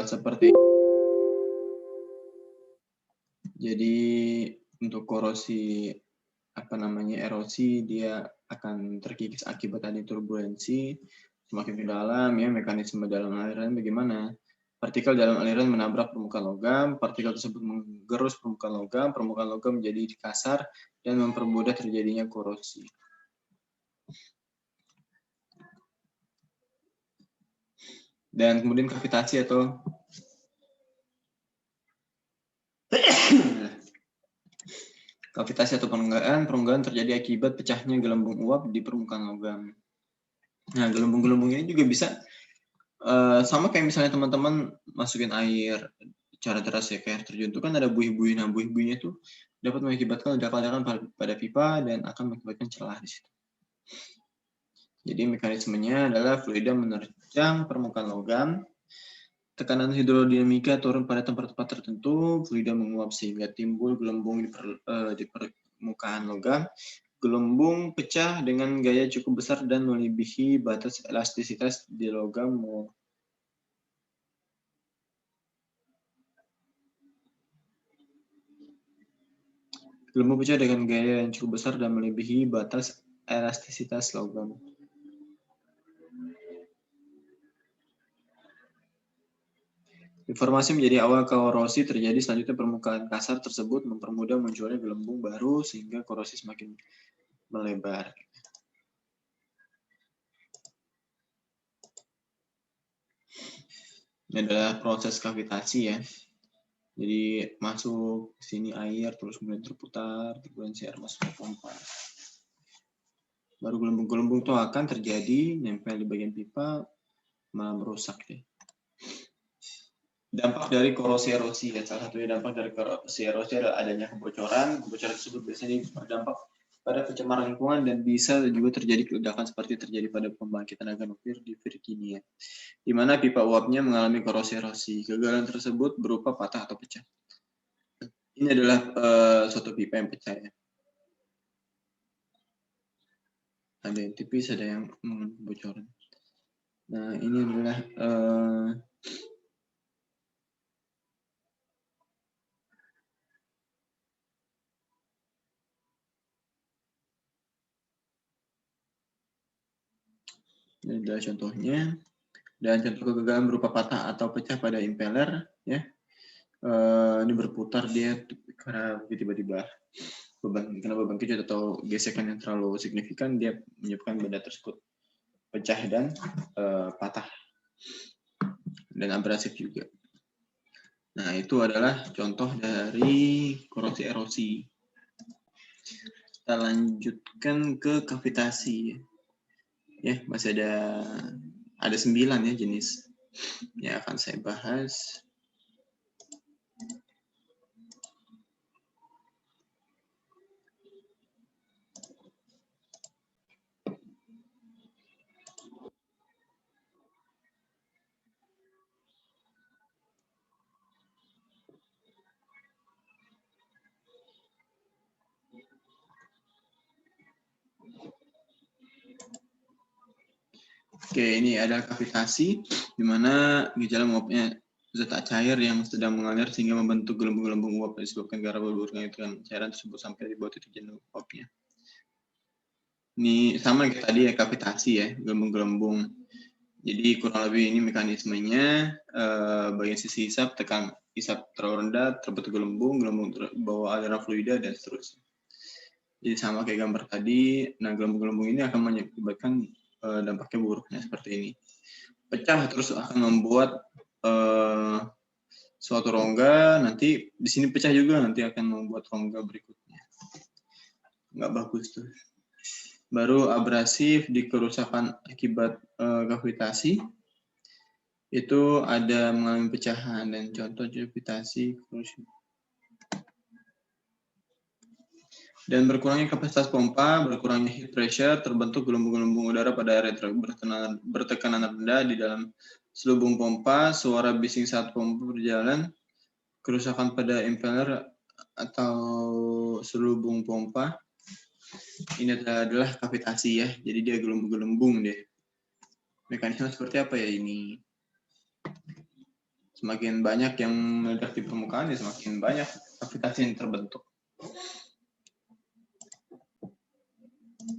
seperti jadi untuk korosi erosi dia akan terkikis akibat adanya turbulensi. Semakin ke dalam ya mekanisme dalam aliran bagaimana? Partikel dalam aliran menabrak permukaan logam, partikel tersebut menggerus permukaan logam menjadi kasar dan mempermudah terjadinya korosi. Dan kemudian kavitasi atau perenggaan terjadi akibat pecahnya gelembung uap di permukaan logam. Nah, gelembung-gelembung ini juga bisa sama kayak misalnya teman-teman masukin air cara deras ya, kayak air terjun itu kan ada buih-buih. Nah, buih-buihnya itu dapat mengakibatkan ledakan-ledakan pada pipa dan akan mengakibatkan celah di situ. Jadi mekanismenya adalah fluida menerjang permukaan logam, tekanan hidrodinamika turun pada tempat-tempat tertentu, fluida menguap sehingga timbul gelembung di permukaan logam. Gelembung pecah dengan gaya cukup besar dan melebihi batas elastisitas di logam. Gelembung pecah dengan gaya yang cukup besar dan melebihi batas elastisitas logam. Informasi menjadi awal korosi terjadi, selanjutnya permukaan kasar tersebut mempermudah munculnya gelembung baru sehingga korosi semakin melebar. Ini adalah proses kavitasi ya. Jadi masuk ke sini air, terus kemudian terputar, turbulensi air masuk ke pompa. Baru gelembung-gelembung itu akan terjadi, nempel di bagian pipa, malah merusak deh. Dampak dari korosi erosi ya, salah satunya dampak dari korosi erosi adalah adanya kebocoran. Kebocoran tersebut biasanya berdampak pada pencemaran lingkungan dan bisa juga terjadi ledakan seperti terjadi pada pembangkit tenaga nuklir di Virginia, di mana pipa uapnya mengalami korosi erosi. Kegagalan tersebut berupa patah atau pecah. Ini adalah suatu pipa yang pecah ya. Ada yang tipis, ada yang bocoran. Nah ini adalah ini adalah contohnya. Dan contoh kegagalan berupa patah atau pecah pada impeller ya. Ini berputar dia karena tiba-tiba beban kecil atau gesekan yang terlalu signifikan, dia menyebabkan benda tersebut pecah dan patah, dan abrasif juga. Nah, itu adalah contoh dari korosi erosi. Kita lanjutkan ke kavitasi. Ya, masih ada 9 ya jenis yang akan saya bahas. Oke, ini ada kavitasi, di mana gejala menguapnya zat tak cair yang sedang mengalir sehingga membentuk gelembung-gelembung uap disebabkan garam berhubungan dengan cairan tersebut sampai di bawah titik jenuh uapnya. Ini sama kayak tadi ya, kavitasi ya, gelembung-gelembung. Jadi kurang lebih ini mekanismenya, bagian sisi isap terlalu rendah, terbentuk gelembung bawah aliran fluida, dan seterusnya. Jadi sama kayak gambar tadi. Nah, gelembung-gelembung ini akan menyebabkan dampaknya buruknya seperti ini. Pecah terus akan membuat suatu rongga, nanti di sini pecah juga, nanti akan membuat rongga berikutnya. Nggak bagus tuh. Baru abrasif di kerusakan akibat kavitasi, itu ada mengalami pecahan, dan contoh kavitasi dan berkurangnya kapasitas pompa, berkurangnya heat pressure, terbentuk gelembung-gelembung udara pada area bertekanan rendah di dalam selubung pompa, suara bising saat pompa berjalan, kerusakan pada impeller atau selubung pompa. Ini adalah kavitasi ya, jadi dia gelembung-gelembung deh. Mekanisme seperti apa ya ini? Semakin banyak yang meledak di permukaan, ya semakin banyak kavitasi yang terbentuk.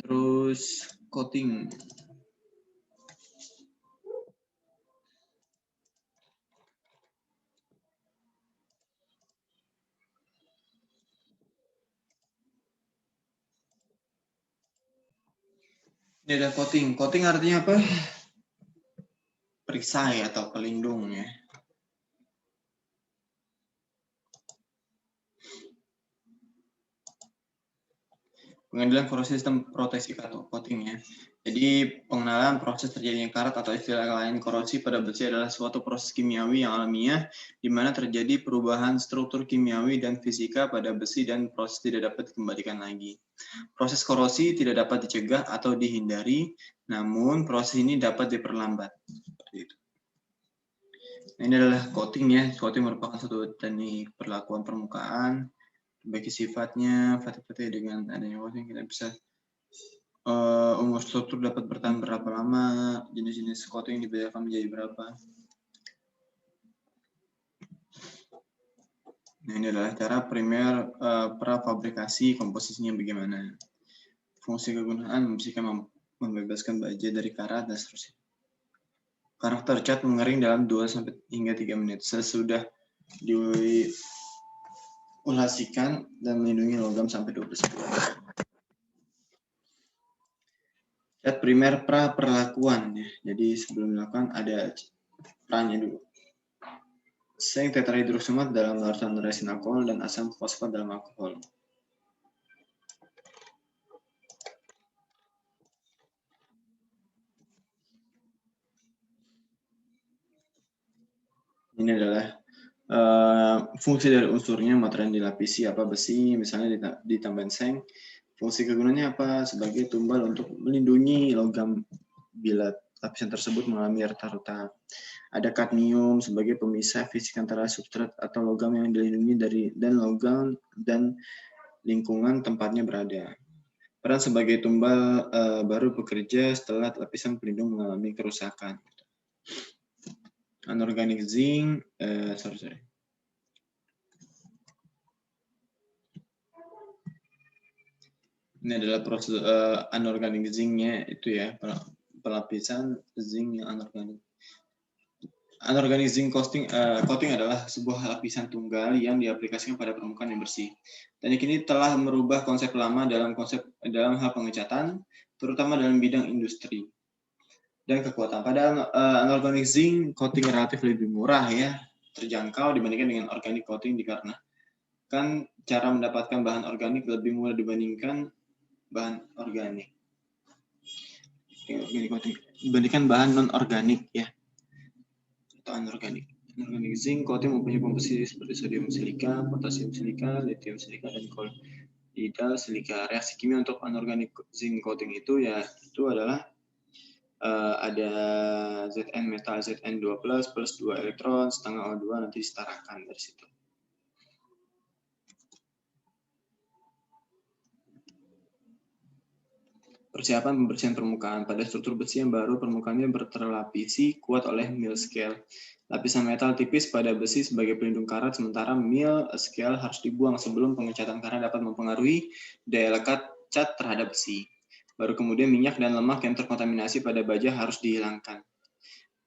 Terus coating. Ini ada coating. Coating artinya apa? Perisai atau pelindung ya. Pengendalian korosif sistem proteksi atau coating ya. Jadi pengenalan proses terjadinya karat atau istilah lain korosi pada besi adalah suatu proses kimiawi yang alamiah di mana terjadi perubahan struktur kimiawi dan fisika pada besi dan proses tidak dapat dikembalikan lagi. Proses korosi tidak dapat dicegah atau dihindari, namun proses ini dapat diperlambat. Seperti itu. Nah, ini adalah coating ya. Coating merupakan suatu teknik perlakuan permukaan, bagi sifatnya, fatih-fatih dengan adanya coating kita bisa umur struktur dapat bertahan berapa lama, jenis-jenis coating dibedakan menjadi berapa. Nah, ini adalah cara primer prafabrikasi, komposisinya bagaimana. Fungsi kegunaan membersihkan, membebaskan baja dari karat dan seterusnya. Karakter cat mengering dalam 2 sampai hingga 3 menit sesudah diulasikan dan melindungi logam sampai 12 bulan. Cat primer pra perlakuan ya. Jadi sebelum dilakukan ada pranya dulu. Seng tetrahidrosumat dalam larutan resin alkohol dan asam fosfat dalam alkohol. Ini adalah fungsi dari unsurnya, material yang dilapisi apa besi, misalnya ditambahin seng. Fungsi kegunaannya apa? Sebagai tumbal untuk melindungi logam bila lapisan tersebut mengalami retak-retak. Ada kadmium sebagai pemisah fisik antara substrat atau logam yang dilindungi dari dan logam dan lingkungan tempatnya berada. Peran sebagai tumbal baru bekerja setelah lapisan pelindung mengalami kerusakan. Anorganik zinc, sorry. Ini adalah proses anorganik zinc-nya itu ya, pelapisan zinc yang anorganik. Anorganik zinc coating adalah sebuah lapisan tunggal yang diaplikasikan pada permukaan yang bersih. Teknik ini telah merubah konsep lama dalam hal pengecatan, terutama dalam bidang industri. dan kekuatan. Padahal anorganik zinc coating relatif lebih murah ya, terjangkau dibandingkan dengan organic coating dikarenakan cara mendapatkan bahan organik lebih mudah dibandingkan bahan organik. Dibandingkan bahan non organik ya atau anorganik. Anorganik zinc coating mempunyai komposisi seperti sodium silika, potasium silika, lithium silika, dan kolloidal silika. Reaksi kimia untuk anorganik zinc coating itu ya itu adalah ada Zn metal Zn2+ plus 2 elektron setengah O2 nanti disetarakan dari situ. Persiapan pembersihan permukaan. Pada struktur besi yang baru, permukaannya berterlapisi kuat oleh mill scale. Lapisan metal tipis pada besi sebagai pelindung karat, sementara mill scale harus dibuang sebelum pengecatan karena dapat mempengaruhi daya lekat cat terhadap besi. Baru kemudian minyak dan lemak yang terkontaminasi pada baja harus dihilangkan.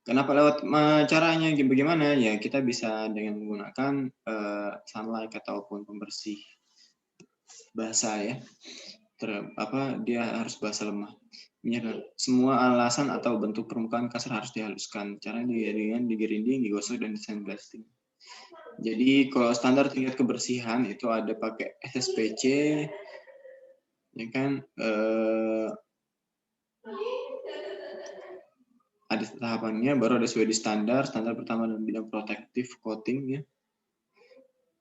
Kenapa lewat caranya bagaimana? Ya kita bisa dengan menggunakan sunlight ataupun pembersih basah ya. Dia harus basah lemah. Semua alasan atau bentuk permukaan kasar harus dihaluskan. Caranya dengan digerinding, digosok, dan disandblasting. Jadi kalau standar tingkat kebersihan itu ada pakai SSPC, ya kan? Ada tahapannya, baru ada Swedish standar. Standar pertama dalam bidang protective coating ya.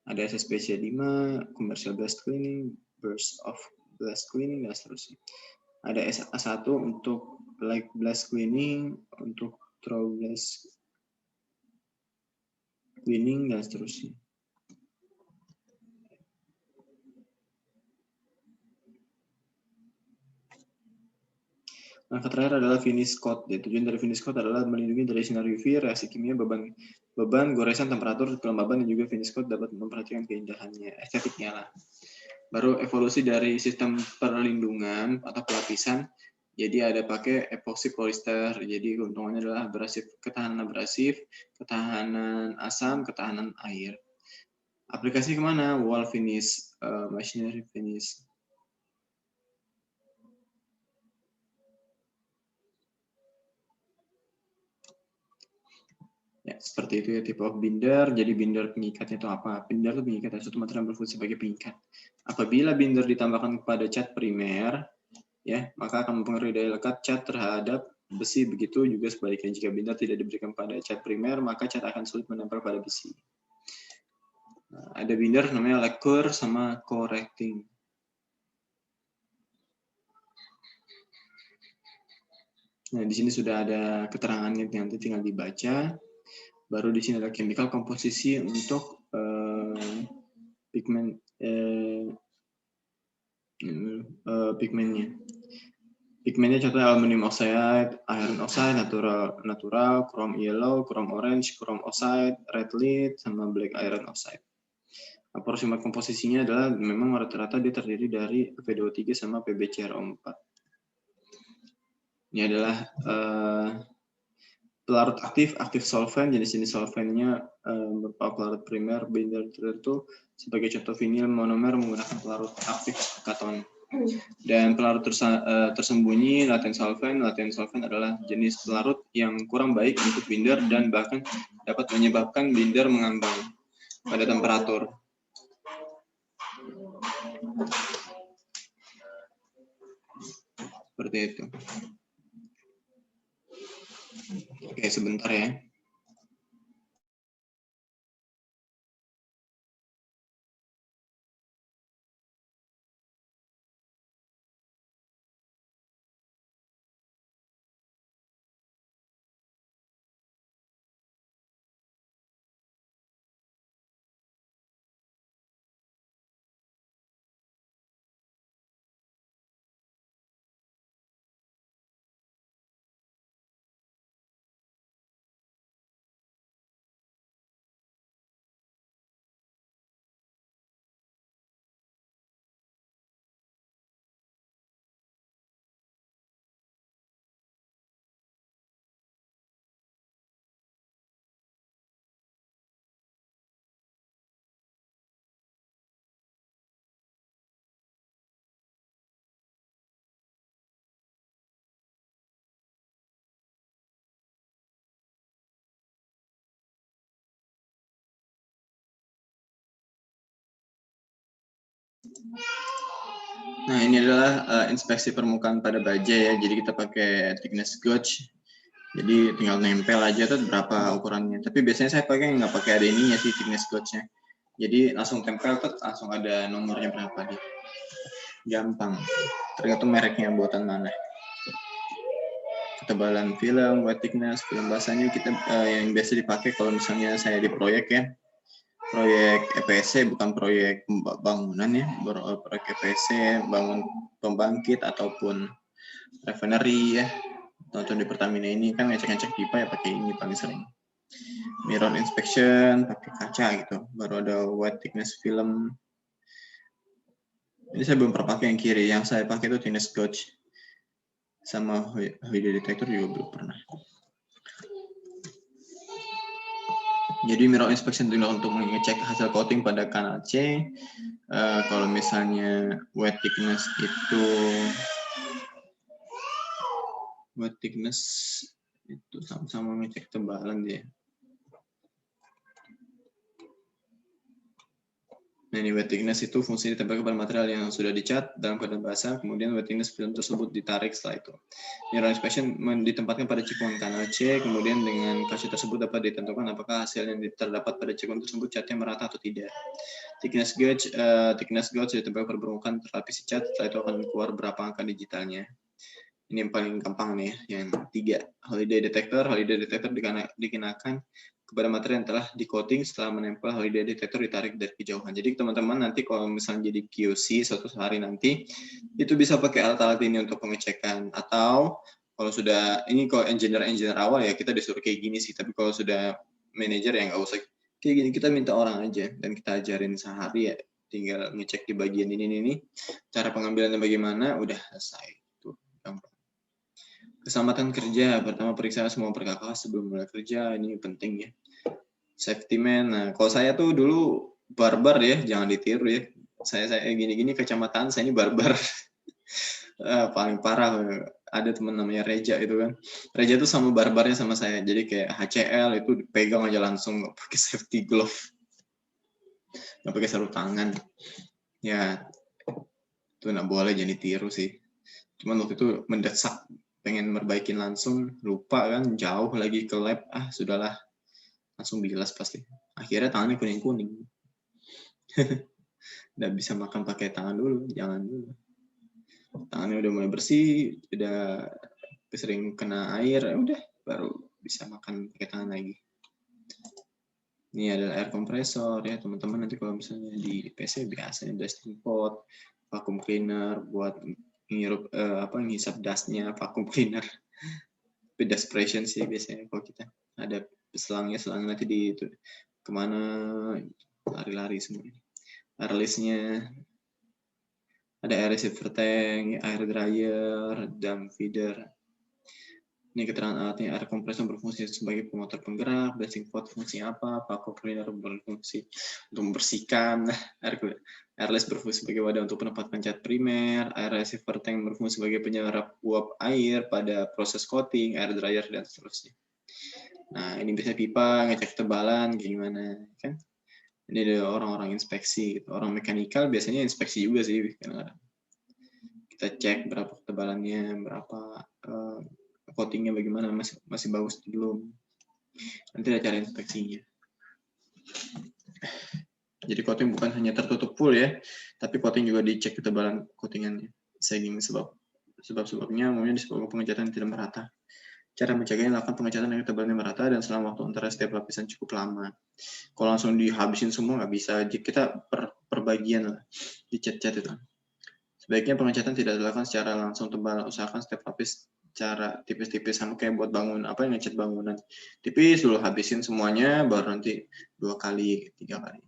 Ada SSPC 5, commercial blast cleaning, burst of blast cleaning, dan seterusnya. Ada SA1 untuk light blast cleaning, untuk throw blast cleaning, dan seterusnya. Langkah terakhir adalah finish coat. Tujuan dari finish coat adalah melindungi dari sinar UV, reaksi kimia, beban, goresan, temperatur, kelembaban, dan juga finish coat dapat memperhatikan keindahannya, estetiknya lah. Baru evolusi dari sistem perlindungan atau pelapisan. Jadi ada pakai epoxy polyester. Jadi keuntungannya adalah abrasif, ketahanan asam, ketahanan air. Aplikasi kemana? Wall finish, machinery finish. Ya, seperti itu ya tipe of binder. Jadi binder pengikatnya itu apa? Binder itu pengikat suatu material berfungsi sebagai pengikat. Apabila binder ditambahkan kepada cat primer, ya maka akan mempengaruhi daya lekat cat terhadap besi. Begitu juga sebaliknya, jika binder tidak diberikan pada cat primer, maka cat akan sulit menempel pada besi. Nah, ada binder namanya lacquer sama correcting. Nah, di sini sudah ada keterangannya, nanti tinggal dibaca. Baru di sini ada chemical komposisi untuk pigmennya. Pigmennya contohnya aluminium oxide, iron oxide, natural, chrome yellow, chrome orange, chrome oxide, red lead, sama black iron oxide. Porsi komposisinya adalah memang rata-rata dia terdiri dari P2O3 sama PbCrO4. Ini adalah pelarut aktif solvent, jenis-jenis solventnya berupa pelarut primer, binder tertentu. Sebagai contoh vinil monomer menggunakan pelarut aktif katon. Dan pelarut tersembunyi, latent solvent. Latent solvent adalah jenis pelarut yang kurang baik untuk binder dan bahkan dapat menyebabkan binder mengambang pada temperatur. Seperti itu. Oke, sebentar ya. Nah, ini adalah inspeksi permukaan pada baja ya. Jadi kita pakai thickness gauge. Jadi tinggal nempel aja tuh berapa ukurannya. Tapi biasanya saya pakai nggak pakai ada ininya sih thickness gauge-nya. Jadi langsung tempel tuh langsung ada nomornya berapa dia. Gampang. Tergantung mereknya buatan mana. Ketebalan film, wet thickness, film basahnya kita yang biasa dipakai kalau misalnya saya di proyek ya. Proyek EPC bukan proyek bangunan ya, proyek EPC bangun pembangkit ataupun refinery ya. Contoh di Pertamina ini kan ngecek-ngecek pipa ya pakai ini paling sering. Mirror inspection pakai kaca gitu. Baru ada wet thickness film. Ini saya belum pernah pakai yang kiri. Yang saya pakai itu thickness gauge. Sama video detector juga belum pernah. Jadi mirror inspection itu untuk mengecek hasil coating pada kanal C. Kalau misalnya wet thickness itu sama-sama ngecek tebalan dia. Nah, ini wet thickness itu fungsi ditempelkan pada material yang sudah dicat dalam keadaan basah, kemudian wet thickness film tersebut ditarik setelah itu. Mirror inspection ditempatkan pada cekungan kanal C, kemudian dengan kaca tersebut dapat ditentukan apakah hasil yang terdapat pada cekungan tersebut catnya merata atau tidak. Thickness gauge ditempelkan pada permukaan terlapisi cat, setelah itu akan keluar berapa angka digitalnya. Ini yang paling gampang nih, yang 3. Holiday detector dikenakan kepada materi yang telah di-coating setelah menempel holiday detector ditarik dari kejauhan. Jadi teman-teman nanti kalau misalnya jadi QC suatu hari nanti, itu bisa pakai alat-alat ini untuk pengecekan. Atau kalau sudah, ini kalau engineer awal ya kita disuruh kayak gini sih, tapi kalau sudah manajer ya nggak usah kayak gini, kita minta orang aja dan kita ajarin sehari ya, tinggal ngecek di bagian ini, cara pengambilannya bagaimana, udah selesai. Itu gampang. Keselamatan kerja, pertama periksa semua perkakas sebelum mulai kerja, ini penting ya. Safety man, nah kalau saya tuh dulu barbar ya, jangan ditiru ya. Saya gini-gini kecamatan, saya ini barbar. Paling parah, ada teman namanya Reja itu kan. Reja tuh sama barbarnya sama saya, jadi kayak HCL itu dipegang aja langsung, nggak pakai safety glove. Nggak pakai sarung tangan. Ya, itu nggak boleh jadi tiru sih. Cuman waktu itu mendesak, pengen merbaikin langsung, lupa kan, jauh lagi ke lab, sudahlah, langsung bilas pasti. Akhirnya tangannya kuning-kuning. Nggak bisa makan pakai tangan dulu, jangan dulu. Tangannya udah mulai bersih, udah sering kena air, udah baru bisa makan pakai tangan lagi. Ini adalah air kompresor ya teman-teman, nanti kalau misalnya di PC biasanya dusting pot, vacuum cleaner buat ngirup ngisap dustnya, vacuum cleaner. Tapi dust pressure sih biasanya kalau kita ada selangnya nanti di itu kemana lari-lari semua. Air release-nya ada air receiver tank, air dryer, drum feeder. Ini keterangan alatnya, air kompresor berfungsi sebagai pemotor penggerak, dusting pot fungsi apa, vacuum cleaner berfungsi untuk membersihkan, airless berfungsi sebagai wadah untuk penempatan cat primer, air receiver tank berfungsi sebagai penyerap uap air pada proses coating, air dryer, dan seterusnya. Nah, ini biasanya pipa, ngecek tebalan, gimana, kan? Ini ada orang-orang inspeksi, orang mekanikal biasanya inspeksi juga sih, kadang-kadang. Kita cek berapa ketebalannya, berapa coatingnya bagaimana, masih bagus belum. Nanti ada cara inspeksinya. Jadi coating bukan hanya tertutup full ya, tapi coating juga dicek ketebalan coatingannya. Sagging sebabnya umumnya disebabkan pengecatan tidak merata. Cara mencegahnya lakukan pengecatan yang ketebalannya merata dan selama waktu antara setiap lapisan cukup lama. Kalau langsung dihabisin semua nggak bisa, kita per bagian lah, dicat-cat itu. Sebaiknya pengecatan tidak dilakukan secara langsung tebal, usahakan setiap lapis cara tipis-tipis, sama kayak buat ngecat bangunan. Tipis dulu, habisin semuanya, baru nanti 2 kali, 3 kali.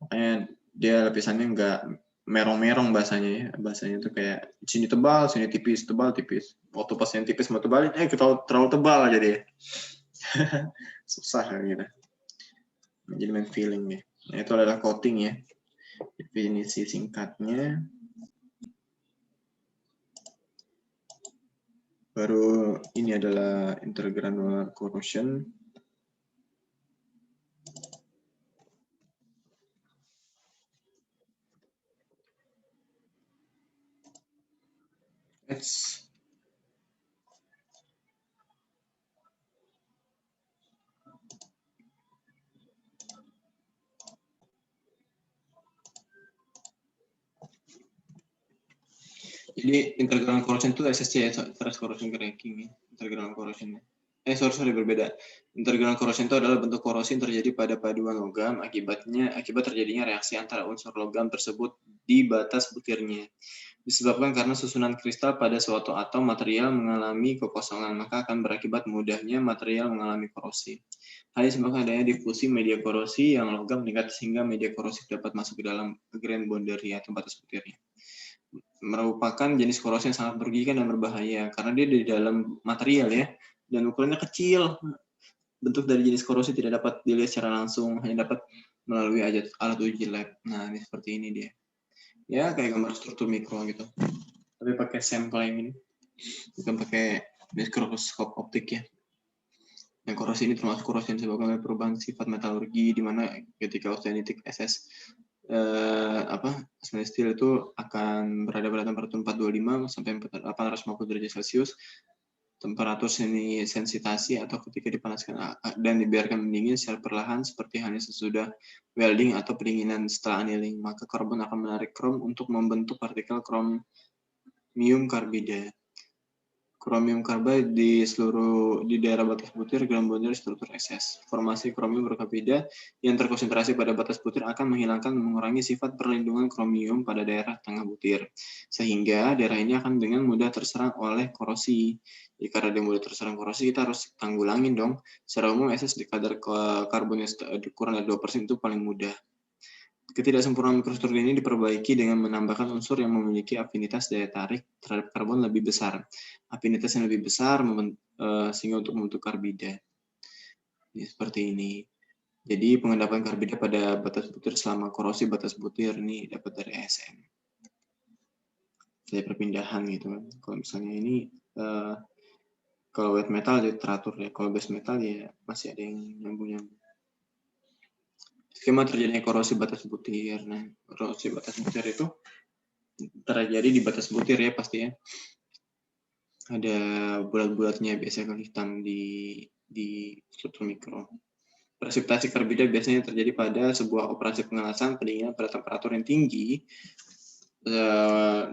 Makanya dia lapisannya nggak merong-merong bahasanya ya. Bahasanya tuh kayak sini tebal, sini tipis, tebal, tipis. Waktu pas yang tipis mau tebalin, terlalu tebal jadi ya. Susah gitu. Jadi main feeling ya. Nah, itu adalah coating ya. Definisi singkatnya. Baru ini adalah intergranular corrosion. Let's Jadi interground corrosion itu SSC ya, stress corrosion cracking ya, interground corrosion. Sorry berbeda. Interground corrosion itu adalah bentuk korosi yang terjadi pada paduan logam akibat terjadinya reaksi antara unsur logam tersebut di batas butirnya. Disebabkan karena susunan kristal pada suatu atom material mengalami kekosongan, maka akan berakibat mudahnya material mengalami korosi. Hal ini disebabkan adanya difusi media korosi yang logam meningkat sehingga media korosif dapat masuk ke dalam grain boundary atau batas butirnya. Merupakan jenis korosi yang sangat merugikan dan berbahaya karena dia di dalam material ya, dan ukurannya kecil. Bentuk dari jenis korosi tidak dapat dilihat secara langsung, hanya dapat melalui alat uji lab. Nah, ini seperti ini dia. Ya, kayak gambar struktur mikro gitu. Tapi pakai sampel yang ini, bukan pakai mikroskop optik ya. Yang korosi ini termasuk korosi yang disebabkan oleh perubahan sifat metalurgi, di mana ketika austenitic SS stainless steel itu akan berada pada temperatur 425 sampai 850 derajat Celcius. Temperatur semi sensitasi atau ketika dipanaskan dan dibiarkan mendingin secara perlahan seperti halnya sesudah welding atau pendinginan setelah annealing, maka karbon akan menarik krom untuk membentuk partikel kromium karbida. Kromium karbida di daerah batas butir ground boundary struktur SS. Formasi kromium berkarbida yang terkonsentrasi pada batas butir akan mengurangi sifat perlindungan kromium pada daerah tengah butir, sehingga daerah ini akan dengan mudah terserang oleh korosi. Jadi karena dia mudah terserang korosi, kita harus tanggulangin dong. Secara umum SS di kadar karbonnya kurang dari 2% itu paling mudah. Ketidaksempurnaan mikrostruktur ini diperbaiki dengan menambahkan unsur yang memiliki afinitas daya tarik terhadap karbon lebih besar. Afinitas yang lebih besar sehingga untuk membentuk karbida. Ini seperti ini. Jadi pengendapan karbida pada batas butir selama korosi batas butir ini dapat dari ASM. Dari perpindahan gitu kan. Kalau misalnya ini kalau wet metal jadi teratur ya. Kalau base metal ya masih ada yang nyambung-nyambung. Skema terjadinya korosi batas butir. Nah, korosi batas butir itu terjadi di batas butir ya pasti ya. Ada bulat-bulatnya biasanya kalau hitam di struktur mikro. Presipitasi karbida biasanya terjadi pada sebuah operasi pengelasan pendinginan pada temperatur yang tinggi,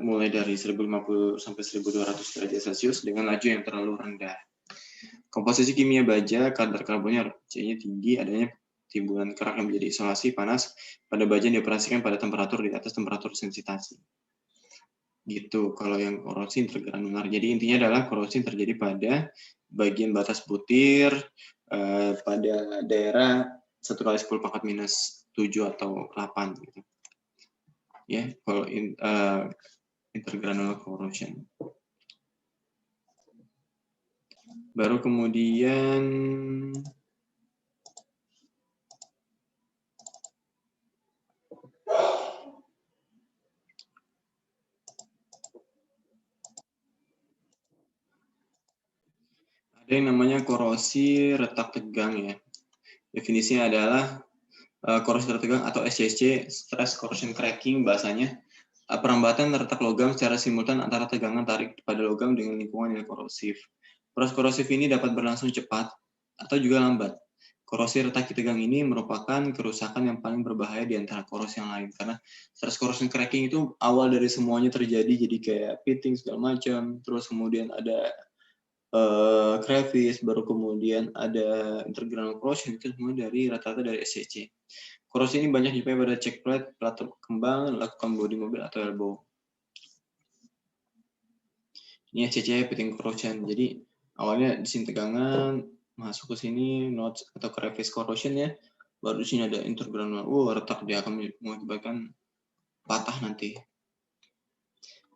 mulai dari 1050 sampai 1200 derajat Celcius dengan laju yang terlalu rendah. Komposisi kimia baja, kadar karbonnya C-nya tinggi, adanya timbulan kerak yang menjadi isolasi panas pada baja yang dioperasikan pada temperatur di atas temperatur sensitasi. Gitu kalau yang korosi intergranular. Jadi intinya adalah korosi yang terjadi pada bagian batas butir pada daerah 1/10⁻⁻7 atau 8 gitu. Ya, kalau intergranular corrosion. Baru kemudian ada yang namanya korosi retak tegang ya. Definisinya adalah korosi retak tegang atau SCC, stress corrosion cracking bahasanya. Perambatan retak logam secara simultan antara tegangan tarik pada logam dengan lingkungan yang korosif. Proses korosif ini dapat berlangsung cepat atau juga lambat. Korosi retak tegang ini merupakan kerusakan yang paling berbahaya di antara korosi yang lain karena stress corrosion cracking itu awal dari semuanya terjadi, jadi kayak pitting segala macam, terus kemudian ada crevice, baru kemudian ada intergranular corrosion, itu semua dari rata-rata dari SCC. Korosi ini banyak dijumpai pada check plate, plat kembang, lakukan bodi mobil atau elbow. Ini SCC pitting corrosion. Jadi awalnya di sini tegangan, masuk ke sini notch atau crevice corrosion ya. Baru di sini ada intergranular. Retak dia akan mengakibatkan patah nanti.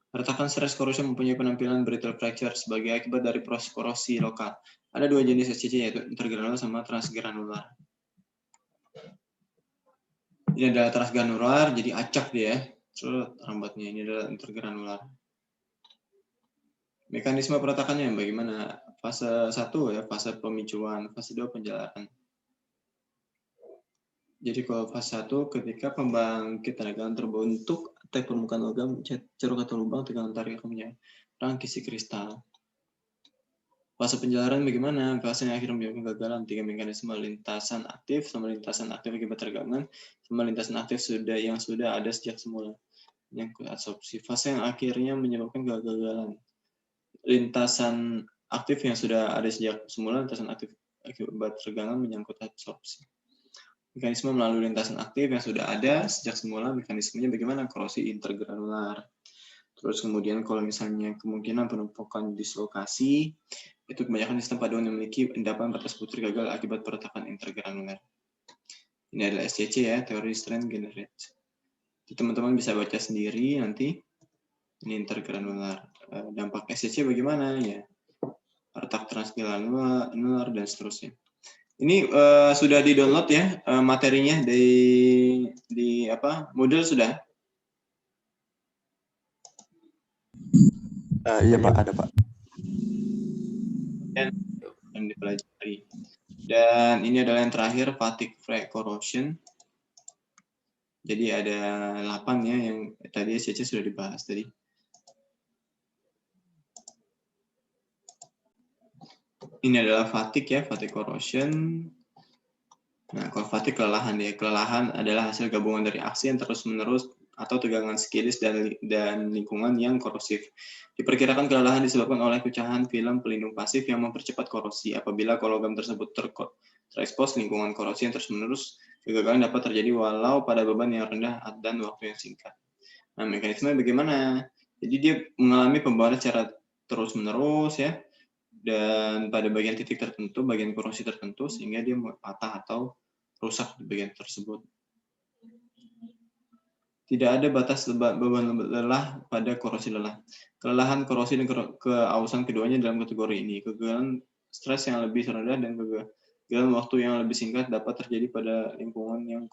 Retakan stress corrosion mempunyai penampilan brittle fracture sebagai akibat dari proses korosi lokal. Ada dua jenis SCC yaitu intergranular sama transgranular. Ini adalah transgranular, jadi acak dia. Rambatnya ini adalah intergranular. Mekanisme peretakannya bagaimana? Fase 1 ya, fase pemicuan, fase 2 penjelasan. Jadi kalau fase 1 ketika pembangkit tegangan terbentuk, attack permukaan logam, ceruk atau lubang, tegangan tarik akan rang kisi kristal. Fase penjelaran bagaimana? Fase yang akhir menyebabkan kegagalan. 3 mekanisme lintasan aktif, sama lintasan aktif akibat tergangguan, sama lintasan aktif yang sudah ada sejak semula. Yang adsorpsi. Fase yang akhirnya menyebabkan kegagalan. Lintasan aktif yang sudah ada sejak semula, lintasan aktif akibat tergangguan menyangkut adsorpsi. Mekanisme melalui lintasan aktif yang sudah ada sejak semula, mekanismenya bagaimana? Korosi intergranular. Terus kemudian kalau misalnya kemungkinan penumpukan dislokasi, itu kebanyakan sistem paduan yang memiliki endapan batas putri gagal akibat peretakan intergranular. Ini adalah SCC ya, teori strength generate. Teman-teman bisa baca sendiri nanti. Ini intergranular. Dampak SCC bagaimana ya? Retak transgranular dan seterusnya. Ini sudah di-download ya materinya di apa? Moodle sudah? Iya Pak, ada Pak. Dan dipelajari. Dan ini adalah yang terakhir, fatigue corrosion. Jadi ada 8 ya, yang tadi SCC sudah dibahas tadi. Ini adalah fatigue ya, fatigue corrosion. Nah, kalau fatigue kelelahan ya, kelelahan adalah hasil gabungan dari aksi yang terus-menerus atau tegangan psikis dan lingkungan yang korosif. Diperkirakan kelelahan disebabkan oleh pecahan film pelindung pasif yang mempercepat korosi. Apabila logam tersebut terekspos lingkungan korosi yang terus-menerus, kegagalan dapat terjadi walau pada beban yang rendah dan waktu yang singkat. Nah, mekanisme bagaimana? Jadi dia mengalami pembakaran secara terus-menerus ya, dan pada bagian titik tertentu, bagian korosi tertentu, sehingga dia patah atau rusak di bagian tersebut. Tidak ada batas beban lelah pada korosi lelah. Kelelahan, korosi, dan keausan keduanya dalam kategori ini. Kegagalan stres yang lebih rendah dan kegagalan waktu yang lebih singkat dapat terjadi pada lingkungan yang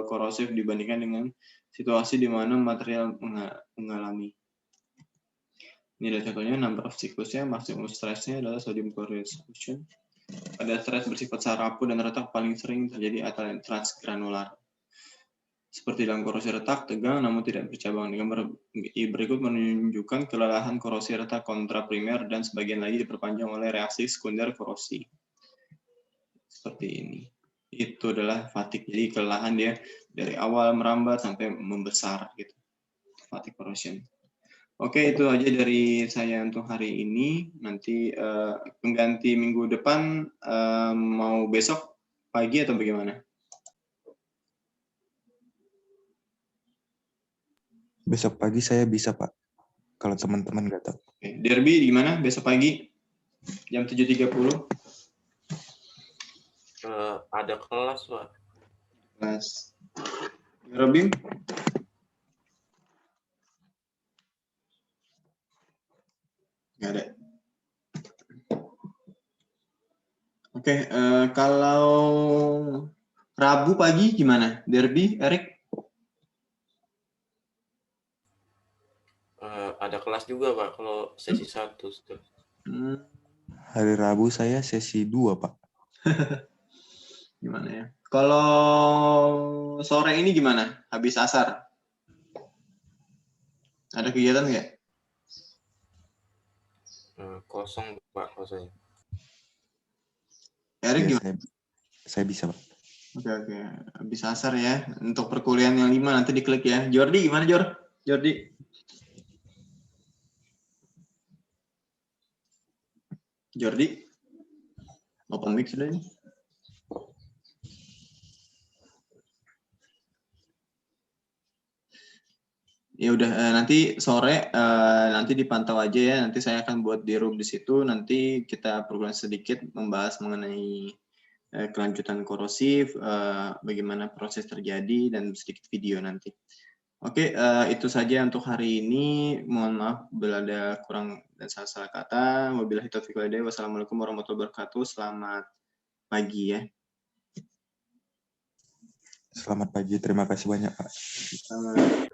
korosif dibandingkan dengan situasi di mana material mengalami. Ini adalah contohnya, number of siklusnya, maksimum stresnya adalah sodium chloride solution. Pada stres bersifat sarapu dan retak paling sering terjadi adalah transgranular. Seperti dalam korosi retak, tegang namun tidak bercabang. Gambar berikut menunjukkan kelelahan korosi retak kontra primer dan sebagian lagi diperpanjang oleh reaksi sekunder korosi. Seperti ini. Itu adalah fatigue. Jadi kelelahan dia dari awal merambat sampai membesar gitu. Fatigue corrosion. Oke, itu aja dari saya untuk hari ini. Nanti pengganti minggu depan mau besok pagi atau bagaimana? Besok pagi saya bisa Pak, kalau teman-teman nggak tahu. Oke. Derby gimana besok pagi? Jam 7.30? Ada kelas, Pak. Kelas. Robin? Nggak ada. Oke, kalau Rabu pagi gimana? Derby, Erik? Ada kelas juga, Pak, kalau sesi 1. Hari Rabu saya sesi 2 Pak. Gimana ya? Kalau sore ini gimana? Habis asar? Ada kegiatan nggak? Kosong, Pak, kosong. Erik Ya, gimana? saya bisa Pak. Oke. Habis asar ya. Untuk perkuliahan yang 5 nanti diklik ya. Jordi gimana, Jordi? Open mic sudah ini. Ya udah, nanti sore nanti dipantau aja ya. Nanti saya akan buat di room di situ. Nanti kita perkuliahan sedikit membahas mengenai kelanjutan korosif, bagaimana proses terjadi, dan sedikit video nanti. Oke, itu saja untuk hari ini. Mohon maaf bila ada kurang dan salah-salah kata. Wabillahi taufiq wal hidayah. Wassalamualaikum warahmatullahi wabarakatuh. Selamat pagi ya. Selamat pagi, terima kasih banyak Pak. Selamat.